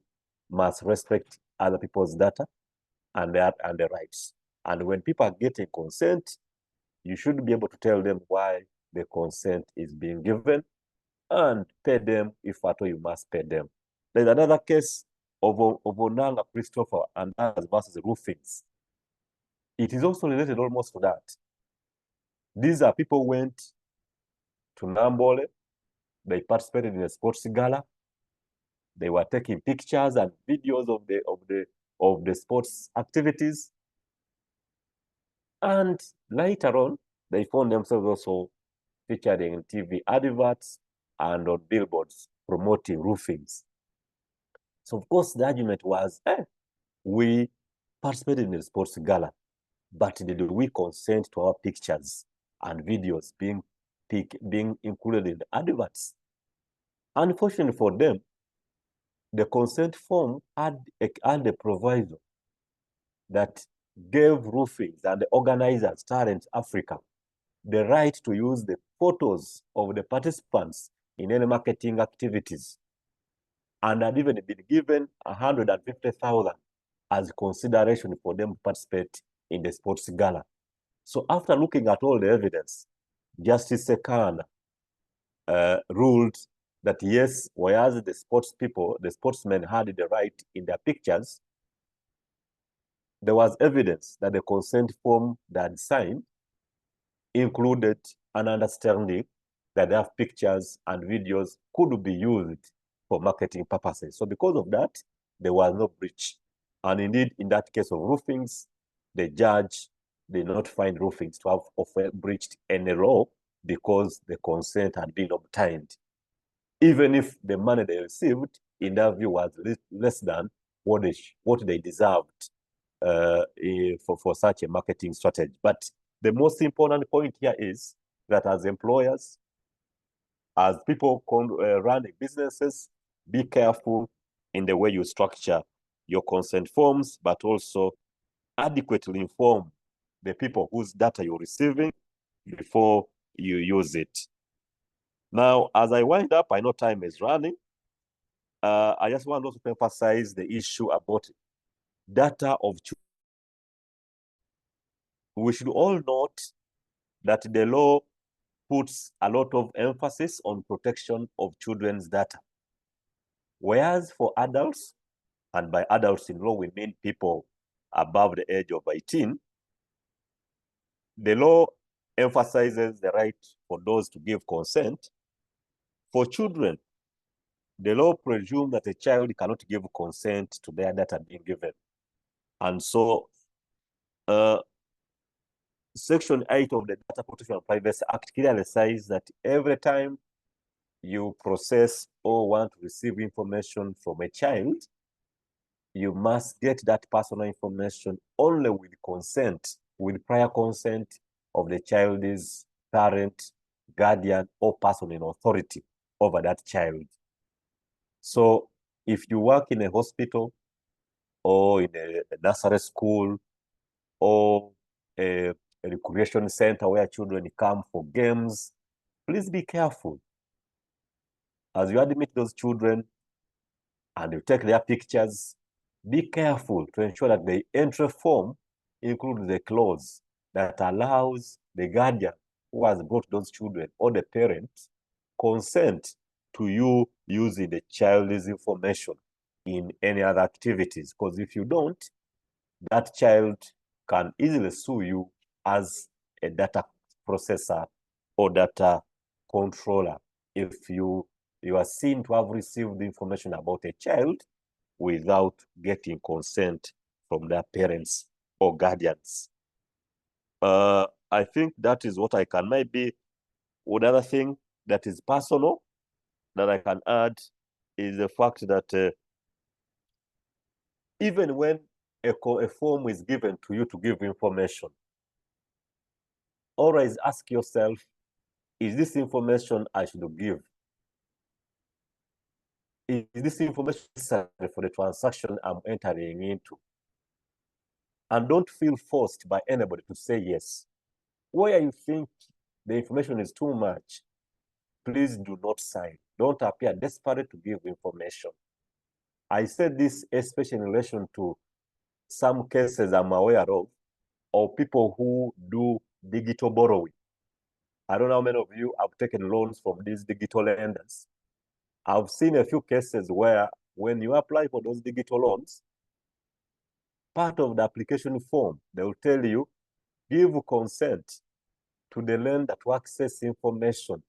must respect other people's data and their rights. And when people are getting consent, you should be able to tell them why the consent is being given and pay them if at all you must pay them. There's another case of Onanga Christopher and others versus Roofings. It is also related almost to that. These are people who went to Nambole, they participated in a sports gala, they were taking pictures and videos of the sports activities. And later on, they found themselves also featuring in TV adverts and on billboards promoting roofings. So of course the argument was, we participated in the sports gala, but did we consent to our pictures and videos being included in the adverts? Unfortunately for them, the consent form had a proviso that gave roofings and the organizers, Talent Africa, the right to use the photos of the participants in any marketing activities, and had even been given 150,000 as consideration for them to participate in the sports gala. So after looking at all the evidence, Justice Sekana ruled that yes, whereas the sportsmen had the right in their pictures, there was evidence that the consent form they had signed included an understanding that their pictures and videos could be used for marketing purposes. So because of that, there was no breach. And indeed, in that case of roofings, the judge did not find roofings to have breached any law because the consent had been obtained, even if the money they received, in their view, was less than what they deserved for such a marketing strategy. But the most important point here is that as employers, as people running businesses, be careful in the way you structure your consent forms, but also adequately inform the people whose data you're receiving before you use it. Now, as I wind up, I know time is running. I just want also to emphasize the issue about data of children. We should all note that the law puts a lot of emphasis on protection of children's data. Whereas for adults, and by adults in law, we mean people above the age of 18, the law emphasizes the right for those to give consent. For children, the law presumes that a child cannot give consent to their data being given. And so Section 8 of the Data Protection and Privacy Act clearly says that every time you process or want to receive information from a child, you must get that personal information only with consent, with prior consent of the child's parent, guardian, or person in authority over that child. So if you work in a hospital or in a nursery school or a recreation center where children come for games, please be careful. As you admit those children and you take their pictures, be careful to ensure that the entry form includes the clause that allows the guardian who has brought those children or the parent consent to you using the child's information in any other activities. Because if you don't, that child can easily sue you as a data processor or data controller if you are seen to have received information about a child without getting consent from their parents or guardians. I think that is what I can. Maybe one other thing that is personal that I can add is the fact that even when a form is given to you to give information, always ask yourself, is this information I should give? Is this information necessary for the transaction I'm entering into? And don't feel forced by anybody to say yes. Where you think the information is too much, please do not sign. Don't appear desperate to give information. I said this especially in relation to some cases I'm aware of people who do digital borrowing. I don't know how many of you have taken loans from these digital lenders. I've seen a few cases where when you apply for those digital loans, part of the application form, they will tell you, give consent to the lender to access information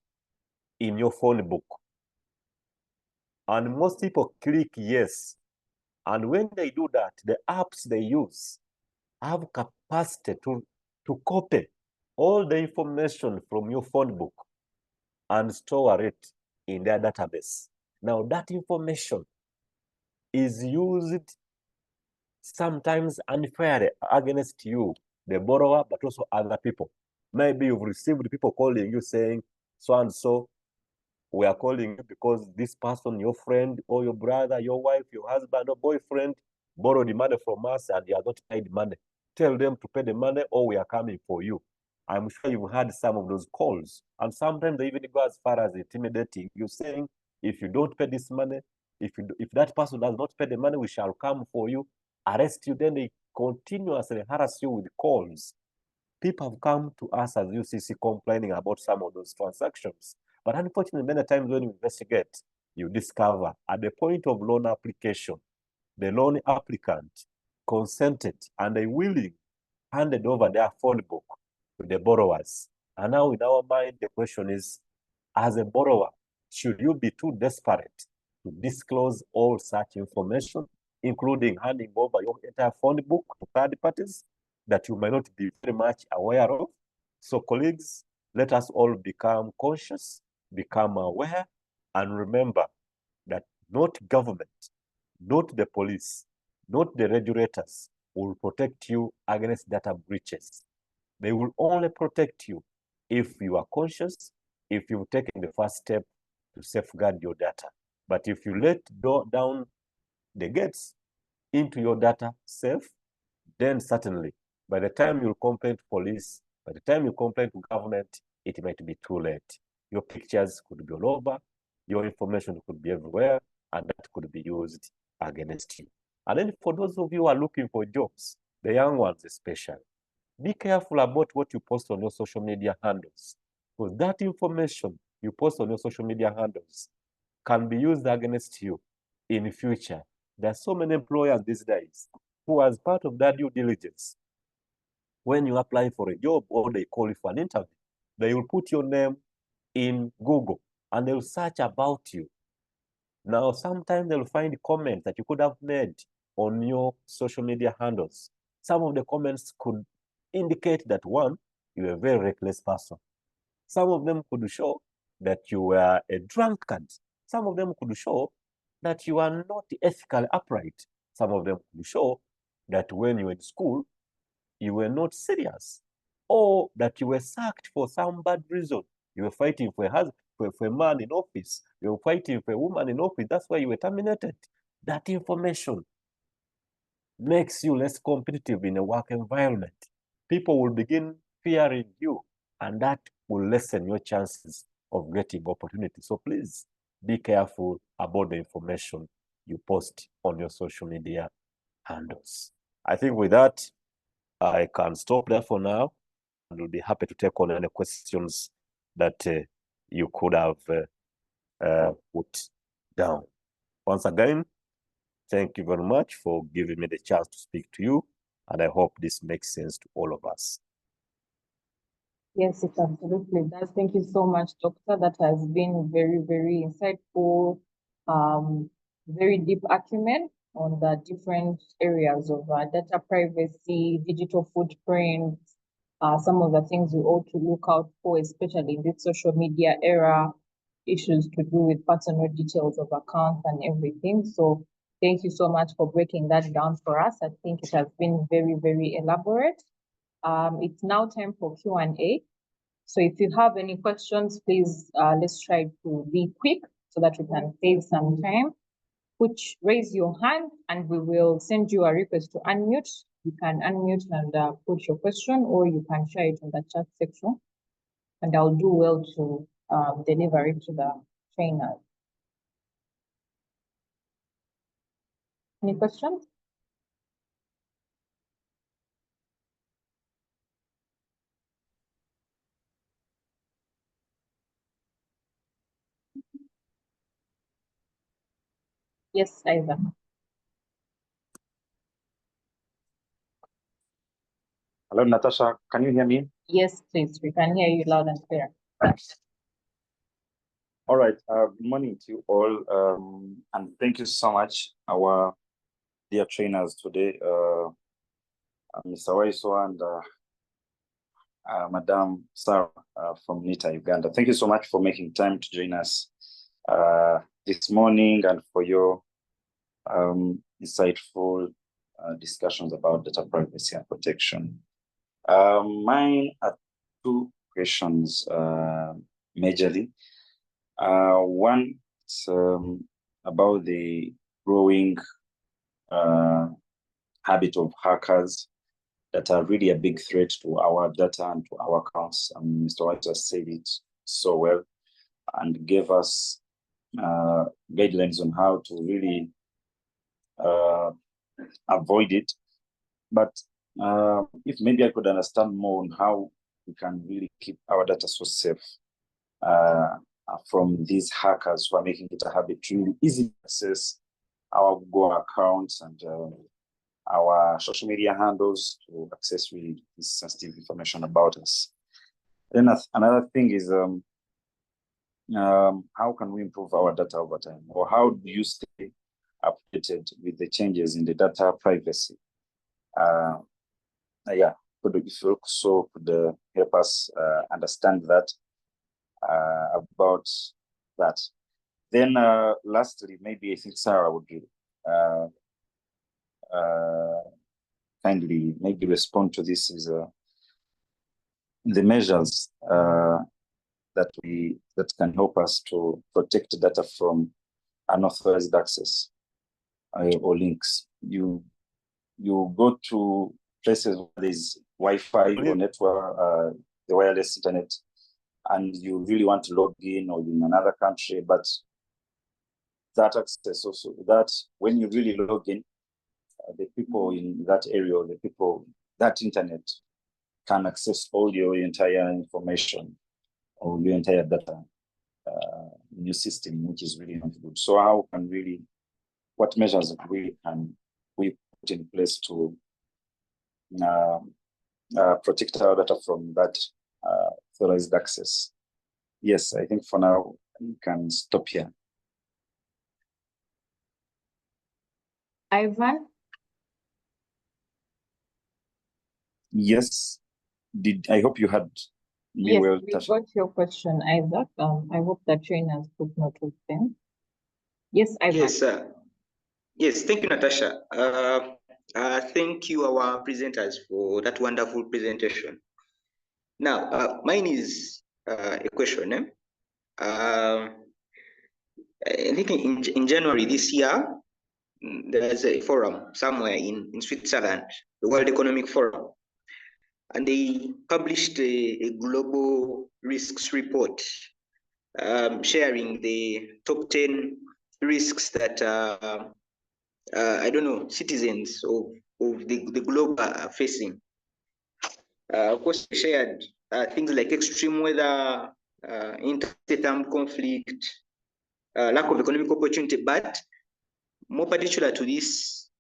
in your phone book. And most people click yes. And when they do that, the apps they use have capacity to copy all the information from your phone book and store it in their database. Now, that information is used sometimes unfairly against you, the borrower, but also other people. Maybe you've received people calling you saying, so and so, we are calling you because this person, your friend or your brother, your wife, your husband or boyfriend borrowed the money from us and you have not paid money. Tell them to pay the money or we are coming for you. I'm sure you've had some of those calls. And sometimes they even go as far as intimidating you, saying, if you don't pay this money, if that person does not pay the money, we shall come for you, arrest you. Then they continuously harass you with calls. People have come to us as UCC complaining about some of those transactions. But unfortunately, many times when you investigate, you discover at the point of loan application, the loan applicant consented and they willing handed over their phone book to the borrowers. And now in our mind, the question is, as a borrower, should you be too desperate to disclose all such information, including handing over your entire phone book to third parties that you might not be very much aware of? So colleagues, let us all become conscious, become aware, and remember that not government, not the police, not the regulators will protect you against data breaches. They will only protect you if you are conscious, if you've taken the first step to safeguard your data. But if you let down the gates into your data safe, then certainly by the time you complain to police, by the time you complain to government, it might be too late. Your pictures could be all over, your information could be everywhere, and that could be used against you. And then for those of you who are looking for jobs, the young ones especially, be careful about what you post on your social media handles, because that information you post on your social media handles can be used against you in the future. There are so many employers these days who, as part of that due diligence, when you apply for a job or they call you for an interview, they will put your name in Google and they'll search about you. Now, sometimes they'll find comments that you could have made on your social media handles. Some of the comments could indicate that, one, you're a very reckless person. Some of them could show that you were a drunkard. Some of them could show that you are not ethically upright. Some of them could show that when you were in school, you were not serious, or that you were sacked for some bad reason. You were fighting for a husband, for a man in office. You were fighting for a woman in office. That's why you were terminated. That information makes you less competitive in a work environment. People will begin fearing you, and that will lessen your chances of getting opportunities. So please be careful about the information you post on your social media handles. I think with that, I can stop there for now, and we'll be happy to take on any questions that you could have put down. Once again, thank you very much for giving me the chance to speak to you, and I hope this makes sense to all of us. Yes, it absolutely does. Thank you so much, Doctor. That has been very, very insightful, very deep acumen on the different areas of data privacy, digital footprint, some of the things we ought to look out for, especially in this social media era, issues to do with personal details of accounts and everything. So thank you so much for breaking that down for us. I think it has been very, very elaborate. It's now time for Q&A. So if you have any questions, please let's try to be quick so that we can save some time. Raise your hand and we will send you a request to unmute. You can unmute and put your question, or you can share it in the chat section, and I'll do well to deliver it to the trainers. Any questions? Yes, Ivan. Hello, Natasha. Can you hear me? Yes, please. We can hear you loud and clear. All right. Good morning to you all. And thank you so much, our dear trainers today, Mr. Waiso and Madam Sarah from NITA, Uganda. Thank you so much for making time to join us this morning and for your insightful discussions about data privacy and protection. Mine are two questions majorly. One is about the growing habit of hackers that are really a big threat to our data and to our accounts. Mr. White has said it so well and gave us guidelines on how to really avoid it. But if maybe I could understand more on how we can really keep our data so safe from these hackers who are making it a habit to really easily access our Google accounts and our social media handles to access really this sensitive information about us. Then another thing is how can we improve our data over time, or how do you stay updated with the changes in the data privacy? Yeah, if you also could help us understand that about that. Then lastly, maybe I think Sarah would kindly maybe respond to this is the measures that can help us to protect data from unauthorized access or links. You go to places where there's Wi-Fi or network, the wireless internet, and you really want to log in, or in another country, but that access also, that when you really log in, the people in that area, or the people, that internet can access all your entire information or your entire data in your system, which is really not good. So how can really, what measures we put in place to protect our data from that authorized access? Yes, I think for now you can stop here. Ivan? Yes. I hope you had me Yes, well, we Tasha. got your question, Isaac. I hope that trainers took note of them. Yes, Ivan. Yes, yes, thank you, Natasha. Thank you, our presenters, for that wonderful presentation. Now, mine is a question. I think in January this year, there's a forum somewhere in Switzerland, the World Economic Forum, and they published a global risks report sharing the top 10 risks that I don't know, citizens of the globe are facing. Of course, they shared things like extreme weather, interstate armed conflict, lack of economic opportunity, but more particular to this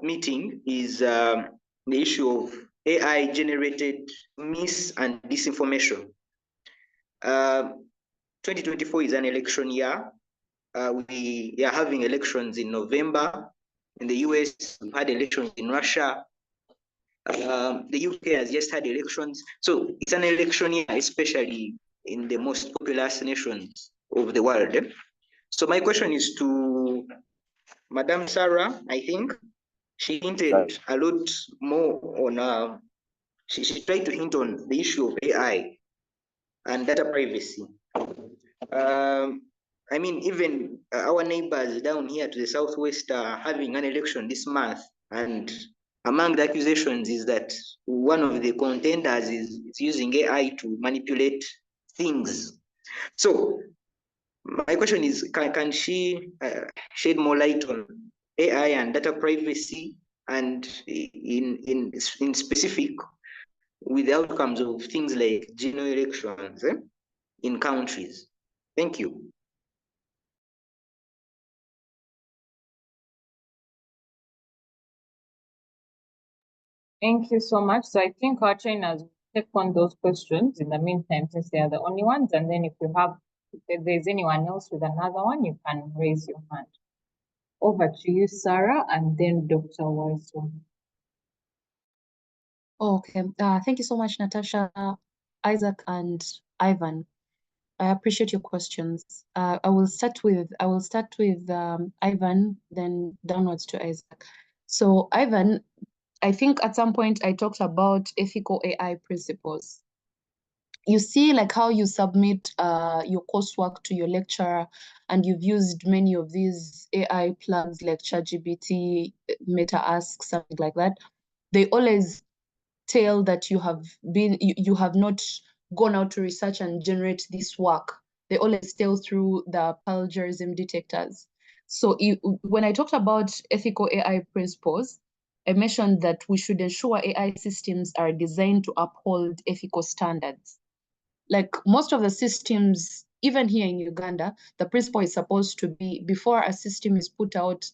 meeting is the issue of AI-generated mis and disinformation. 2024 is an election year. We are having elections in November. In the US, we've had elections in Russia. The UK has just had elections. So it's an election year, especially in the most populous nations of the world. So my question is to Madame Sarah, I think. She hinted a lot more on, she tried to hint on the issue of AI and data privacy. I mean, even our neighbors down here to the southwest are having an election this month, and among the accusations is that one of the contenders is using AI to manipulate things. So my question is, can she shed more light on AI and data privacy, and in specific with the outcomes of things like general elections in countries? Thank you. Thank you so much. So I think our trainers will take on those questions in the meantime, since they are the only ones. And then if there's anyone else with another one, you can raise your hand. Over to you, Sarah, and then Dr. Wiseman. Okay, thank you so much, Natasha, Isaac, and Ivan. I appreciate your questions. I will start with Ivan, then downwards to Isaac. So Ivan, I think at some point I talked about ethical AI principles. You see like how you submit your coursework to your lecturer, and you've used many of these AI plugs like ChatGPT, Meta Ask, something like that. They always tell that you have not gone out to research and generate this work. They always tell through the plagiarism detectors. So when I talked about ethical AI principles, I mentioned that we should ensure AI systems are designed to uphold ethical standards. Like most of the systems, even here in Uganda, the principle is supposed to be, before a system is put out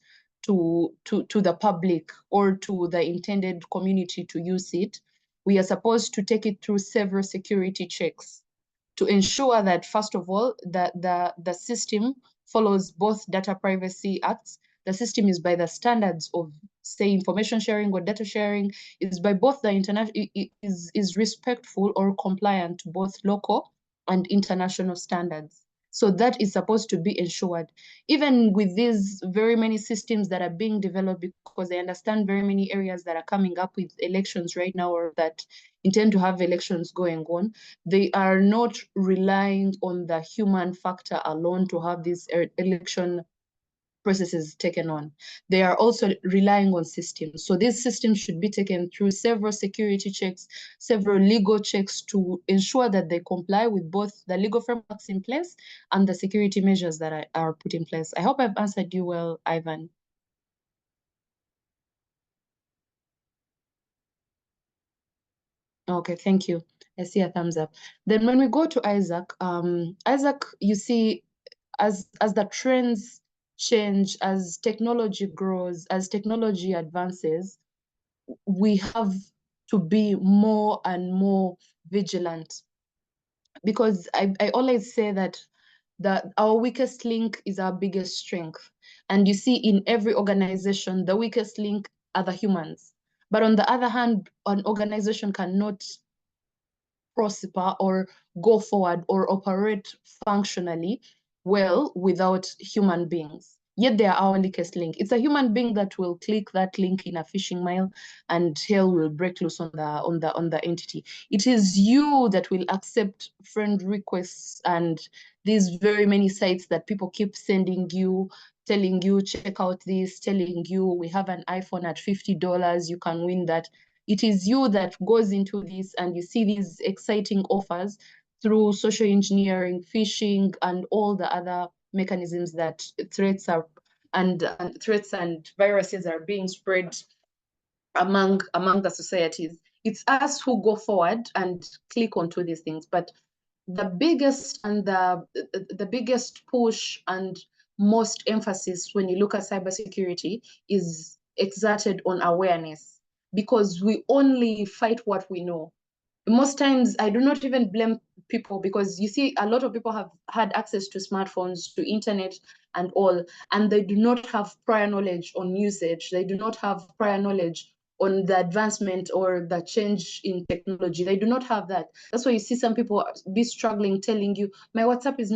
to the public or to the intended community to use it, we are supposed to take it through several security checks to ensure that, first of all, that the system follows both data privacy acts. The system is by the standards of, say, information sharing or data sharing, is by both the international, is respectful or compliant to both local and international standards. So that is supposed to be ensured. Even with these very many systems that are being developed, because I understand very many areas that are coming up with elections right now, or that intend to have elections going on, they are not relying on the human factor alone to have these election processes taken on. They are also relying on systems. So these systems should be taken through several security checks, several legal checks to ensure that they comply with both the legal frameworks in place and the security measures that are put in place. I hope I've answered you well, Ivan. Okay, thank you. I see a thumbs up. Then when we go to Isaac, Isaac, you see, as the trends change, as technology grows, as technology advances, we have to be more and more vigilant. Because I always say that our weakest link is our biggest strength. And you see, in every organization, the weakest link are the humans. But on the other hand, an organization cannot prosper or go forward or operate functionally well without human beings. Yet they are our weakest link. It's a human being that will click that link in a phishing mail and hell will break loose on the entity. It is you that will accept friend requests and these very many sites that people keep sending you, telling you, check out this, telling you, we have an iPhone at $50, you can win that. It is you that goes into this and you see these exciting offers through social engineering, phishing, and all the other mechanisms that threats and viruses are being spread among the societies. It's us who go forward and click onto these things. But the biggest and the biggest push and most emphasis when you look at cybersecurity is exerted on awareness, because we only fight what we know. Most times I do not even blame people, because you see a lot of people have had access to smartphones, to internet and all, and they do not have prior knowledge on usage. They do not have prior knowledge on the advancement or the change in technology. They do not have that. That's why you see some people be struggling, telling you, my WhatsApp is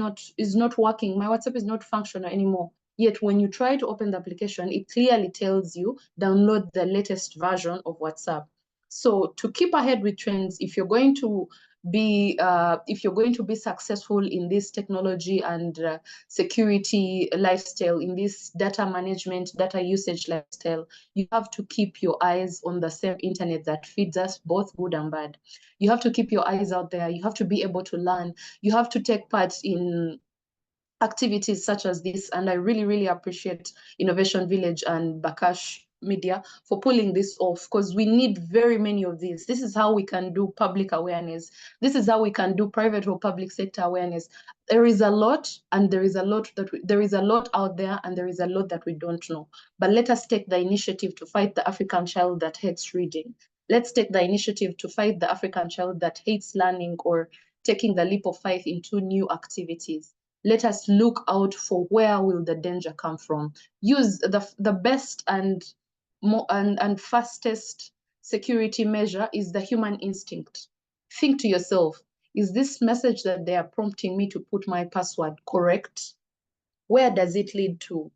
not working, my WhatsApp is not functional anymore. Yet when you try to open the application, it clearly tells you download the latest version of WhatsApp. So to keep ahead with trends, if you're going to be successful in this technology and security lifestyle, in this data management, data usage lifestyle, you have to keep your eyes on the same internet that feeds us both good and bad. You have to keep your eyes out there. You have to be able to learn. You have to take part in activities such as this. And I really, really appreciate Innovation Village and Bakash Media for pulling this off, because we need very many of these. This is how we can do public awareness. This is how we can do private or public sector awareness. There is a lot, and there is a lot out there, and there is a lot that we don't know. But let us take the initiative to fight the African child that hates reading. Let's take the initiative to fight the African child that hates learning or taking the leap of faith into new activities. Let us look out for where will the danger come from. Use the best and fastest security measure is the human instinct. Think to yourself, is this message that they are prompting me to put my password correct? Where does it lead to?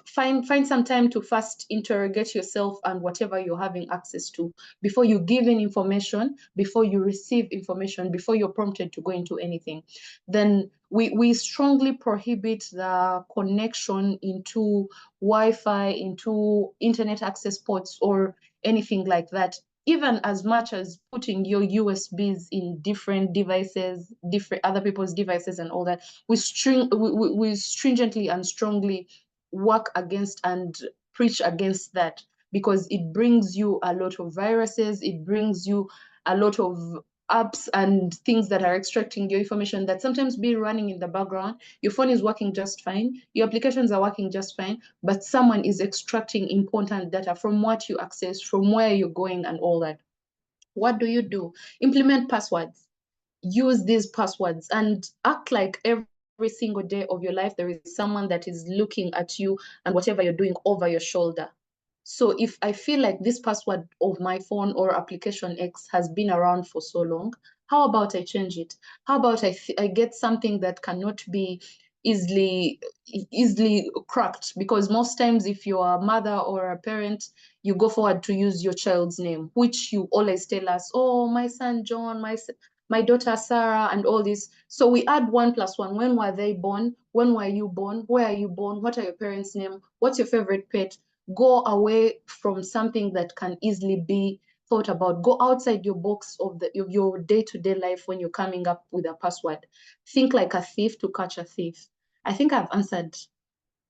Find some time to first interrogate yourself and whatever you're having access to before you give in information, before you receive information, before you're prompted to go into anything. Then we strongly prohibit the connection into Wi-Fi, into internet access ports or anything like that, even as much as putting your USBs in different devices, different other people's devices and all that. We stringently and strongly work against and preach against that, because it brings you a lot of viruses, it brings you a lot of apps and things that are extracting your information that sometimes be running in the background. Your phone is working just fine, your applications are working just fine, but someone is extracting important data from what you access, from where you're going and all that. What do? Implement passwords. Use these passwords and act like every single day of your life there is someone that is looking at you and whatever you're doing over your shoulder. So if I feel like this password of my phone or application X has been around for so long, how about I change it? How about I get something that cannot be easily cracked? Because most times if you're a mother or a parent, you go forward to use your child's name, which you always tell us, oh, my son John, my daughter Sarah, and all this. So we add 1 + 1. When were they born? When were you born? Where are you born? What are your parents' name? What's your favorite pet? Go away from something that can easily be thought about. Go outside your box of your day-to-day life when you're coming up with a password. Think like a thief to catch a thief. I think I've answered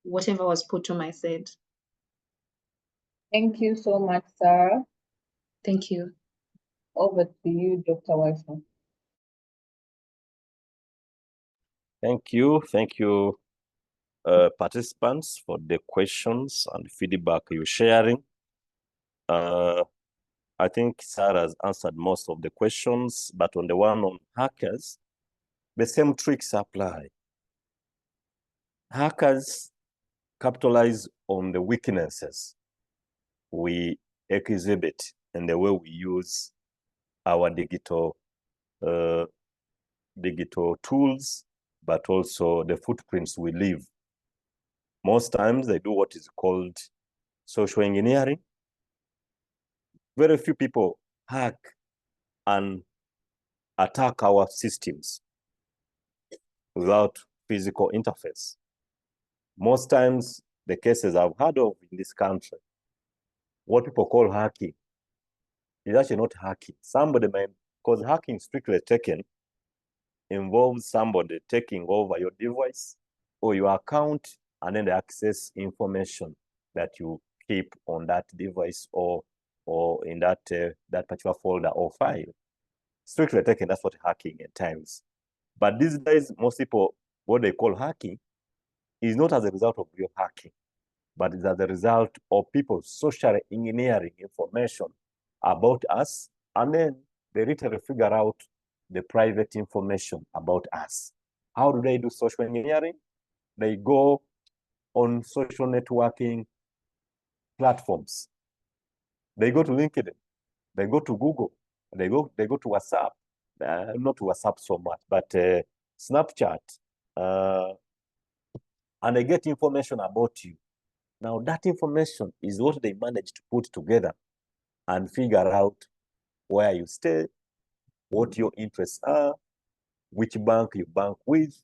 whatever was put to my side. Thank you so much, Sarah. Thank you. Over to you, Dr. Waifu. Thank you, participants, for the questions and feedback you're sharing. I think Sarah has answered most of the questions, but on the one on hackers, the same tricks apply. Hackers capitalize on the weaknesses we exhibit in the way we use our digital digital tools, but also the footprints we leave. Most times they do what is called social engineering. Very few people hack and attack our systems without physical interface. Most times, the cases I've heard of in this country, what people call hacking is actually not hacking. Somebody may, because hacking strictly taken involves somebody taking over your device or your account and then they access information that you keep on that device or in that that particular folder or file. Strictly taken, that's what hacking at times. But these days, most people, what they call hacking is not as a result of your hacking, but it's as a result of people socially engineering information about us, and then they literally figure out the private information about us. How do they do social engineering? They go on social networking platforms. They go to LinkedIn, they go to Google, they go to WhatsApp, not WhatsApp so much, but Snapchat, and they get information about you. Now that information is what they manage to put together and figure out where you stay, what your interests are, which bank you bank with,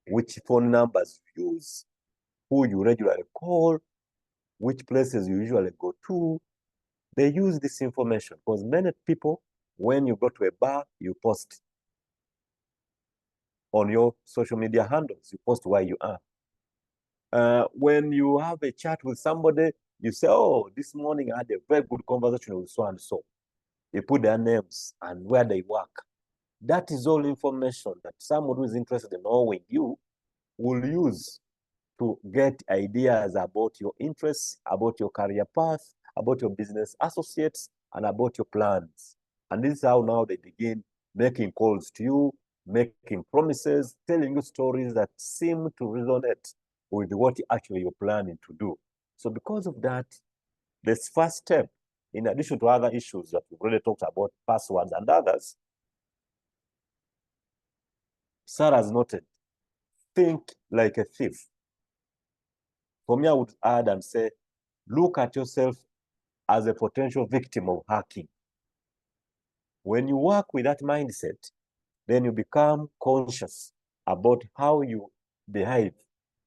which phone numbers you use, who you regularly call, which places you usually go to. They use this information because many people, when you go to a bar, you post on your social media handles, you post where you are. When you have a chat with somebody, you say, oh, this morning I had a very good conversation with so and so. You put their names and where they work. That is all information that someone who is interested in knowing you will use to get ideas about your interests, about your career path, about your business associates, and about your plans. And this is how now they begin making calls to you, making promises, telling you stories that seem to resonate with what actually you're planning to do. So because of that, this first step, in addition to other issues that we've already talked about, passwords and others, Sarah has noted, think like a thief. For me, I would add and say, look at yourself as a potential victim of hacking. When you work with that mindset, then you become conscious about how you behave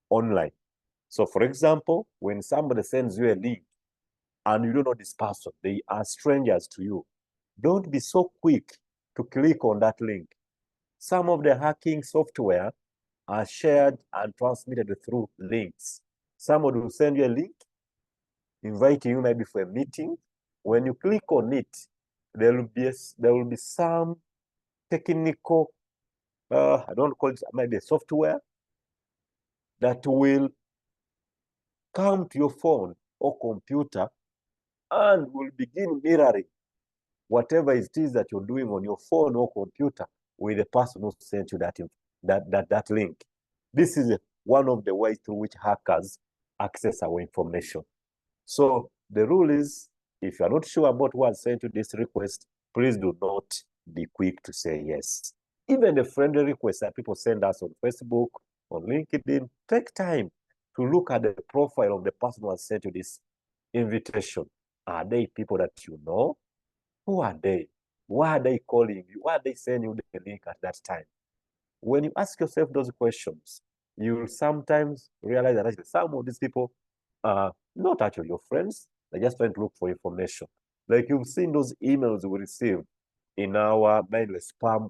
online. So for example, when somebody sends you a link and you don't know this person, they are strangers to you, don't be so quick to click on that link. Some of the hacking software are shared and transmitted through links. Somebody will send you a link, inviting you maybe for a meeting. When you click on it, there will be some technical, I don't call it maybe a software that will come to your phone or computer and will begin mirroring whatever it is that you're doing on your phone or computer with the person who sent you that link. This is one of the ways through which hackers access our information. So the rule is, if you're not sure about who has sent you this request, please do not be quick to say yes. Even the friendly requests that people send us on Facebook, on LinkedIn, take time to look at the profile of the person who has sent you this invitation. Are they people that you know? Who are they? Why are they calling you? Why are they sending you the link at that time? When you ask yourself those questions, you will sometimes realize that actually some of these people are not actually your friends. They're just trying to look for information. Like you've seen those emails we received in our mainly spam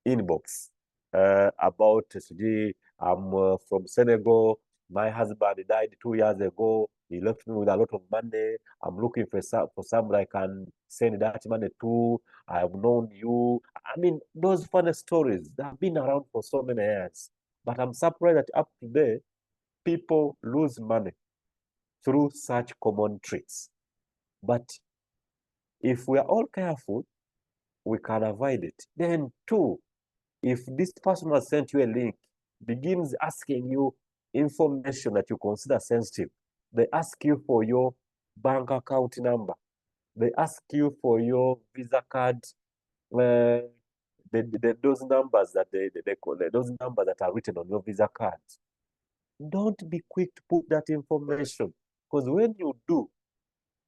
inbox about today, I'm from Senegal. My husband died 2 years ago. He left me with a lot of money. I'm looking for someone I can send that money to. I've known you. I mean, those funny stories that have been around for so many years. But I'm surprised that up to today, people lose money through such common tricks. But if we are all careful, we can avoid it. Then, two, if this person has sent you a link, begins asking you information that you consider sensitive, they ask you for your bank account number, they ask you for your Visa card those numbers that they call those numbers that are written on your Visa cards. Don't be quick to put that information, because when you do,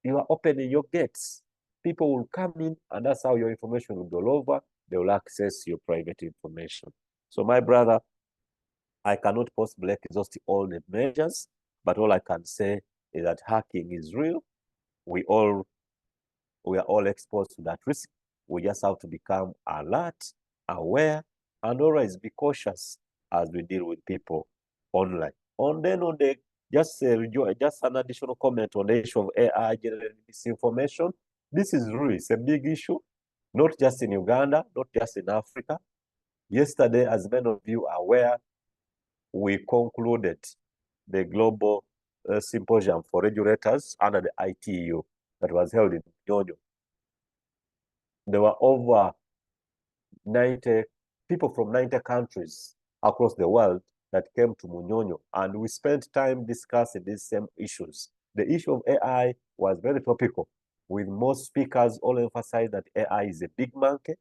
you are opening your gates. People will come in, and that's how your information will go all over. They will access your private information. So my brother, I cannot possibly exhaust all the measures, but all I can say is that hacking is real. We are all exposed to that risk. We just have to become alert, aware, and always be cautious as we deal with people online. And then just an additional comment on the issue of AI generated disinformation. This is really, it's a big issue, not just in Uganda, not just in Africa. Yesterday, as many of you are aware, we concluded the global symposium for regulators under the ITU that was held in Nyonyo. There were over 90 people from 90 countries across the world that came to Munyonyo, and we spent time discussing these same issues. The issue of AI was very topical, with most speakers all emphasize that AI is a big monkey.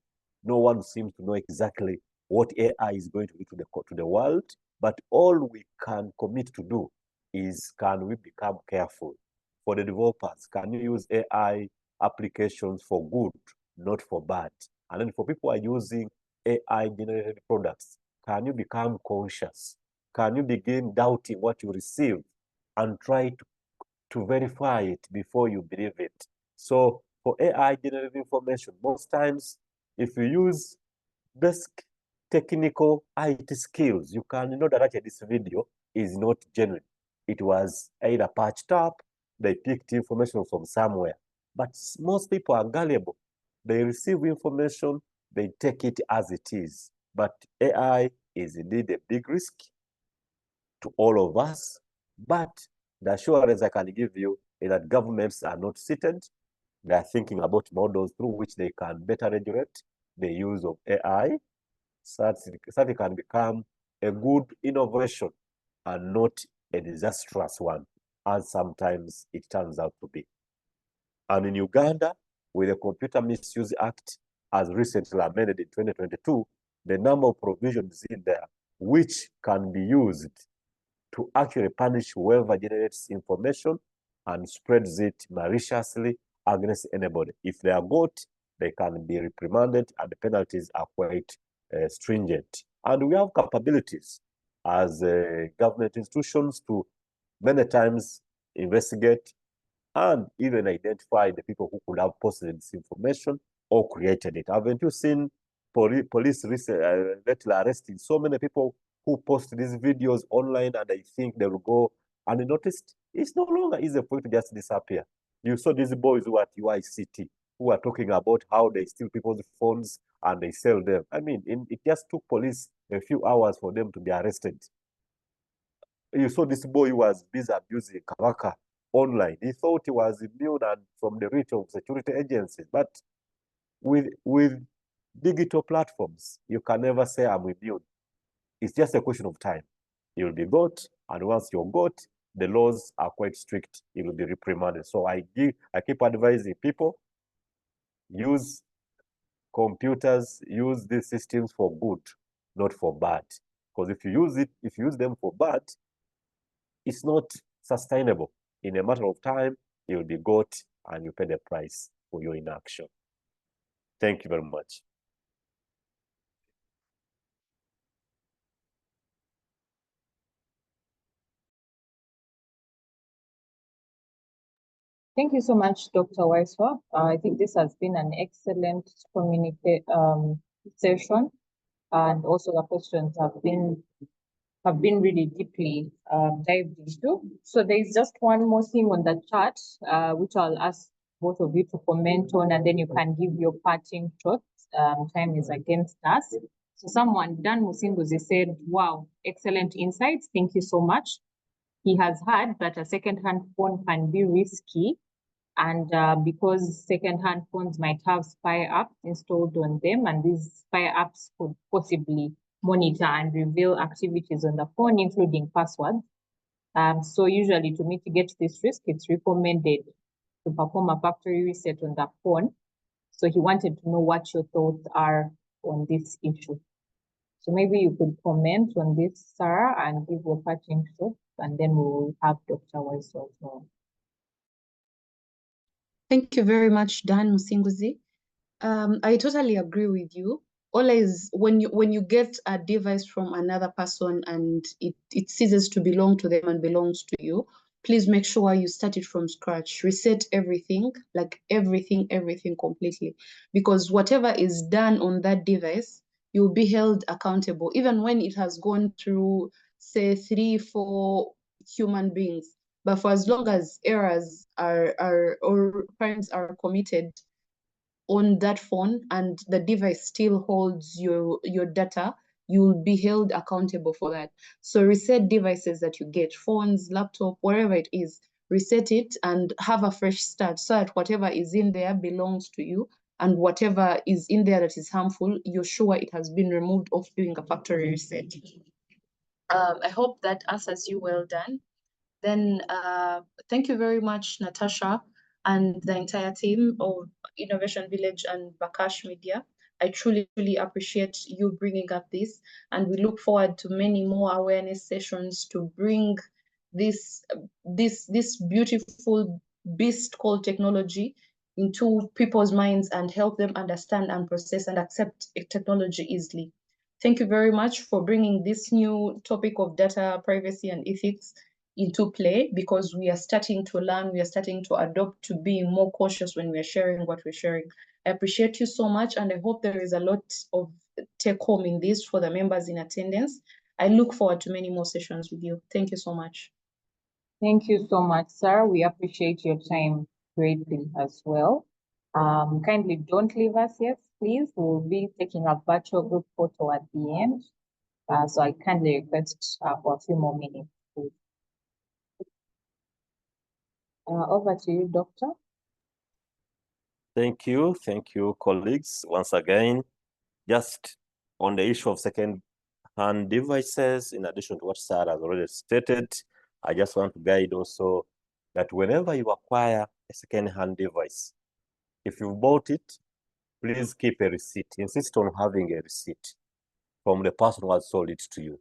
No one seems to know exactly what AI is going to do to the world, but all we can commit to do is, can we become careful? For the developers, can you use AI applications for good, not for bad? And then for people who are using AI-generated products, can you become conscious? Can you begin doubting what you receive and try to verify it before you believe it? So for AI-generated information, most times, if you use basic technical IT skills, you can know that actually this video is not genuine. It was either patched up, they picked information from somewhere. But most people are gullible. They receive information, they take it as it is. But AI is indeed a big risk to all of us. But the assurance I can give you is that governments are not seated. They are thinking about models through which they can better regulate the use of AI, so that it can become a good innovation and not a disastrous one, as sometimes it turns out to be. And in Uganda, with the Computer Misuse Act, as recently amended in 2022, the number of provisions in there which can be used to actually punish whoever generates information and spreads it maliciously against anybody. If they are caught, they can be reprimanded, and the penalties are quite stringent. And we have capabilities as government institutions to many times investigate and even identify the people who could have posted this information or created it. Haven't you seen police lately arresting so many people who post these videos online, and I think they will go unnoticed? It's no longer easy for you to just disappear. You saw these boys who are at UICT who are talking about how they steal people's phones and they sell them. I mean, it just took police a few hours for them to be arrested. You saw this boy who was busy abusing Kawaka online. He thought he was immune and from the reach of security agencies. But with digital platforms, you can never say I'm immune. It's just a question of time. You'll be got, and once you're got, the laws are quite strict. You will be reprimanded. So I keep advising people, use computers, use these systems for good, not for bad. Because if you use them for bad, it's not sustainable. In a matter of time, you'll be got and you pay the price for your inaction. Thank you very much. Thank you so much, Dr. Waiswa. I think this has been an excellent session, and also the questions have been really deeply dived into. So there's just one more thing on the chat, which I'll ask both of you to comment on, and then you can give your parting thoughts. Time is against us. So someone, Dan Musinguzi, said, wow, excellent insights. Thank you so much. He has heard that a second-hand phone can be risky, and because second-hand phones might have spy apps installed on them, and these spy apps could possibly monitor and reveal activities on the phone, including passwords. So usually to mitigate this risk, it's recommended to perform a factory reset on the phone. So he wanted to know what your thoughts are on this issue. So maybe you could comment on this, Sarah, and give your parting thoughts, and then we'll have Dr. Weiss as well. Thank you very much, Dan Musinguzi. I totally agree with you. Always, when you get a device from another person and it ceases to belong to them and belongs to you, please make sure you start it from scratch. Reset everything, like everything completely. Because whatever is done on that device, you'll be held accountable, even when it has gone through, say, 3-4 human beings. But for as long as errors or crimes are committed on that phone and the device still holds your data, you'll be held accountable for that. So reset devices that you get, phones, laptop, wherever it is, reset it and have a fresh start so that whatever is in there belongs to you, and whatever is in there that is harmful, you're sure it has been removed off doing a factory reset. I hope that answers you well, Dan. Then thank you very much, Natasha, and the entire team of Innovation Village and Bakash Media. I truly appreciate you bringing up this, and we look forward to many more awareness sessions to bring this beautiful beast called technology into people's minds and help them understand and process and accept technology easily. Thank you very much for bringing this new topic of data privacy and ethics into play, because we are starting to learn, we are starting to adopt to being more cautious when we are sharing what we're sharing. I appreciate you so much, and I hope there is a lot of take home in this for the members in attendance. I look forward to many more sessions with you. Thank you so much. Thank you so much, Sarah. We appreciate your time greatly as well. Kindly don't leave us yet, please. We'll be taking a virtual group photo at the end. So I kindly request for a few more minutes, please. Over to you, Doctor. Thank you, colleagues. Once again, just on the issue of second-hand devices, in addition to what Sarah has already stated, I just want to guide also that whenever you acquire a second-hand device, if you bought it, please keep a receipt. Insist on having a receipt from the person who has sold it to you,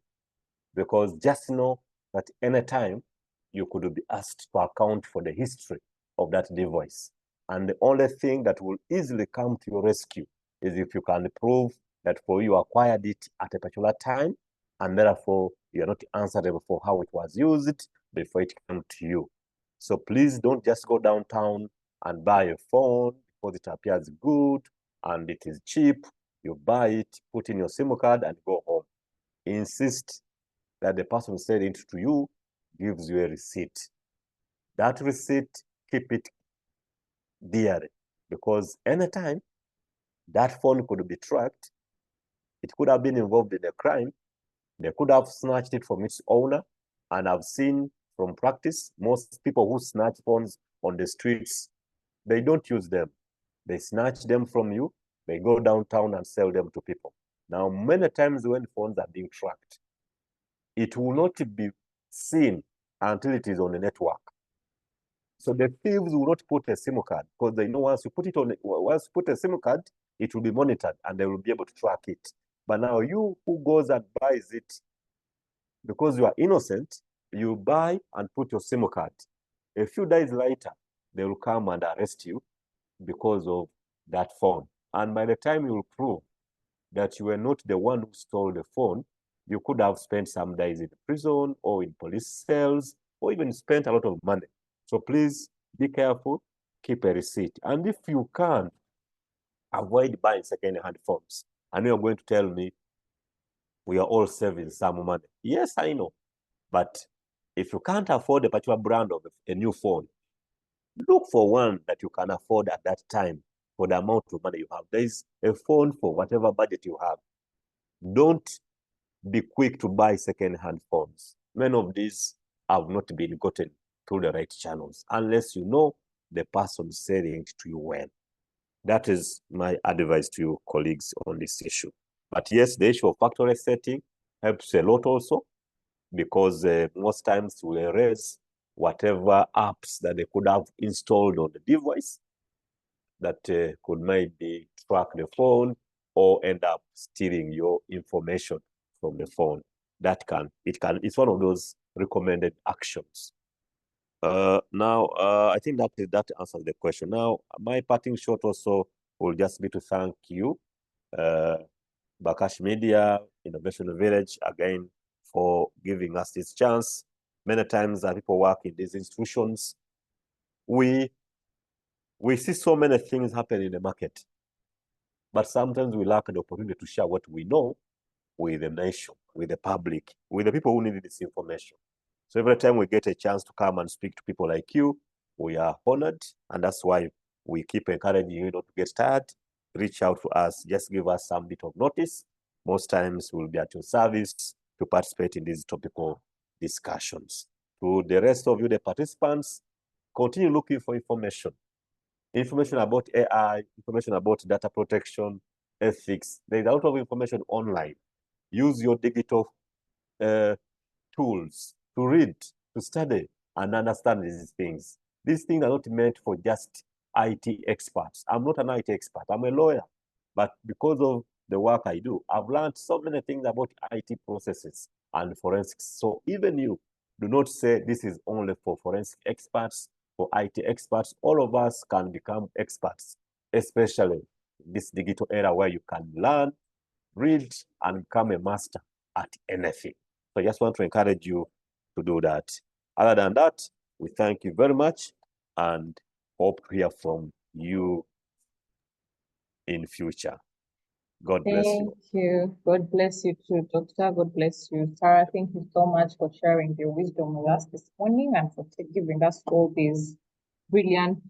because just know that anytime you could be asked to account for the history of that device. And the only thing that will easily come to your rescue is if you can prove that for you acquired it at a particular time, and therefore you are not answerable for how it was used before it came to you. So please don't just go downtown and buy a phone because it appears good and it is cheap. You buy it, put in your SIM card and go home. Insist that the person selling it to you gives you a receipt. That receipt, keep it dearly, because anytime that phone could be tracked, it could have been involved in a crime. They could have snatched it from its owner. And I've seen from practice, most people who snatch phones on the streets, they don't use them. They snatch them from you, they go downtown and sell them to people. Now, many times when phones are being tracked, it will not be seen until it is on the network. So the thieves will not put a SIM card, because they know once you put a SIM card, it will be monitored and they will be able to track it. But now you who goes and buys it, because you are innocent, you buy and put your SIM card. A few days later, they will come and arrest you because of that phone. And by the time you will prove that you were not the one who stole the phone, you could have spent some days in prison or in police cells, or even spent a lot of money. So please be careful, keep a receipt. And if you can, avoid buying second-hand phones. I know you're going to tell me we are all saving some money. Yes, I know. But if you can't afford a particular brand of a new phone, look for one that you can afford at that time for the amount of money you have. There is a phone for whatever budget you have. Don't be quick to buy second-hand phones. Many of these have not been gotten through the right channels, unless you know the person selling it to you well. That is my advice to you, colleagues, on this issue. But yes, the issue of factory setting helps a lot also, because most times we erase whatever apps that they could have installed on the device that could maybe track the phone or end up stealing your information from the phone. It's one of those recommended actions. Now, I think that answers the question. Now, my parting shot also will just be to thank you, Bakash Media, Innovation Village, again, for giving us this chance. Many times that people work in these institutions, we see so many things happen in the market, but sometimes we lack the opportunity to share what we know with the nation, with the public, with the people who need this information. So every time we get a chance to come and speak to people like you, we are honored, and that's why we keep encouraging you not to get tired. Reach out to us, just give us some bit of notice. Most times we'll be at your service to participate in these topical discussions. To the rest of you, the participants, continue looking for information about AI, information about data protection, ethics. There's a lot of information online. Use your digital tools to read, to study, and understand these things. These things are not meant for just IT experts. I'm not an IT expert. I'm a lawyer. But because of the work I do, I've learned so many things about IT processes and forensics. So even you, do not say this is only for forensic experts, for IT experts. All of us can become experts, especially in this digital era where you can learn, read, and become a master at anything. So I just want to encourage you to do that. Other than that, we thank you very much and hope to hear from you in future. God bless you. Thank you. God bless you too, Doctor. God bless you, Sarah. Thank you so much for sharing your wisdom with us this morning and for giving us all these brilliant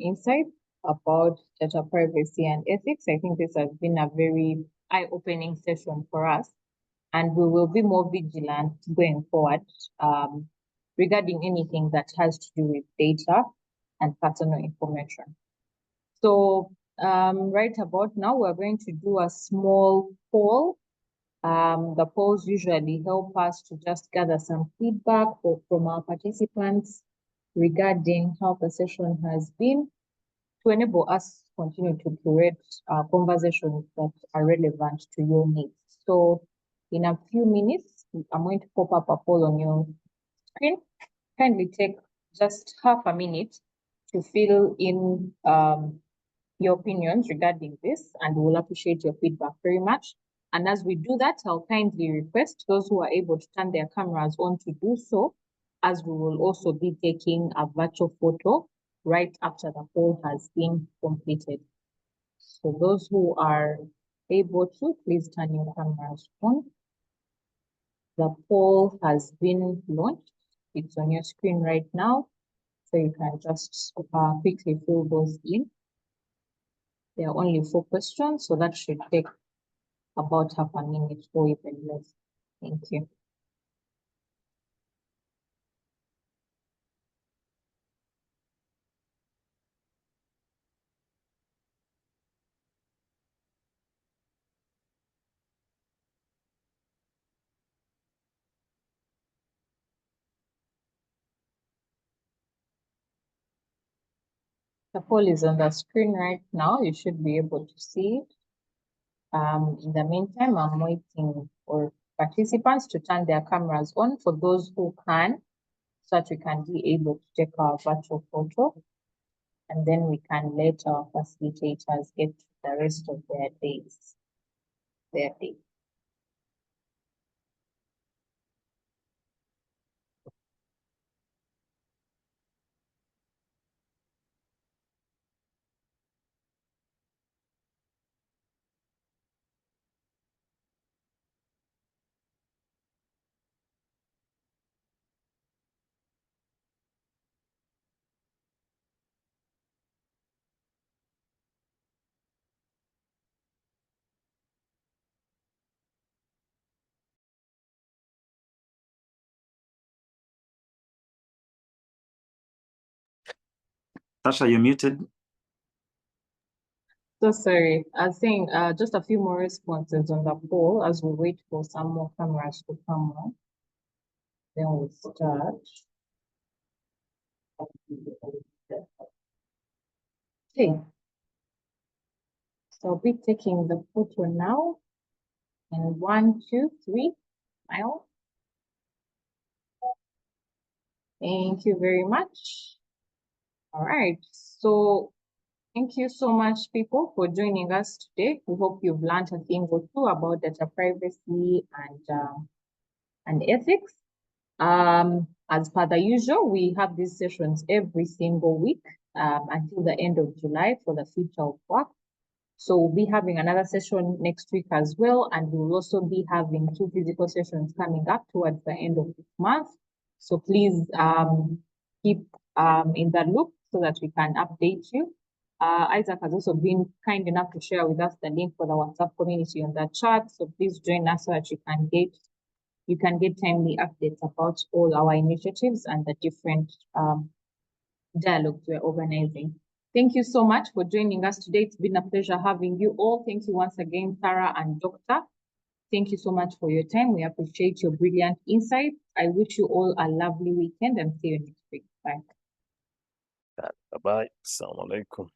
insights about data privacy and ethics. I think this has been a very eye-opening session for us, and we will be more vigilant going forward regarding anything that has to do with data and personal information. So right about now, we're going to do a small poll. The polls usually help us to just gather some feedback from our participants regarding how the session has been, to enable us to continue to curate conversations that are relevant to your needs. So in a few minutes, I'm going to pop up a poll on your screen. Kindly take just half a minute to fill in your opinions regarding this, and we'll appreciate your feedback very much. And as we do that, I'll kindly request those who are able to turn their cameras on to do so, as we will also be taking a virtual photo right after the poll has been completed. So those who are able to, please turn your cameras on. The poll has been launched. It's on your screen right now, so you can just quickly fill those in. There are only 4 questions, so that should take about half a minute or even less. Thank you. The poll is on the screen right now. You should be able to see it. In the meantime, I'm waiting for participants to turn their cameras on for those who can, so that we can be able to take our virtual photo, and then we can let our facilitators get to the rest of their day. Sasha, you're muted. So sorry, I was saying just a few more responses on the poll as we wait for some more cameras to come on. Then we'll start. Okay. So I'll be taking the photo now. And 1, 2, 3, smile. Thank you very much. All right, so thank you so much, people, for joining us today. We hope you've learned a thing or two about data privacy and ethics. As per the usual, we have these sessions every single week until the end of July for the future of work. So we'll be having another session next week as well, and we'll also be having 2 physical sessions coming up towards the end of this month. So please keep in the loop so that we can update you. Isaac has also been kind enough to share with us the link for the WhatsApp community on that chat. So please join us so that you can get timely updates about all our initiatives and the different dialogues we're organizing. Thank you so much for joining us today. It's been a pleasure having you all. Thank you once again, Sarah and Doctor. Thank you so much for your time. We appreciate your brilliant insights. I wish you all a lovely weekend and see you next week. Bye. Bye-bye. Assalamu alaikum.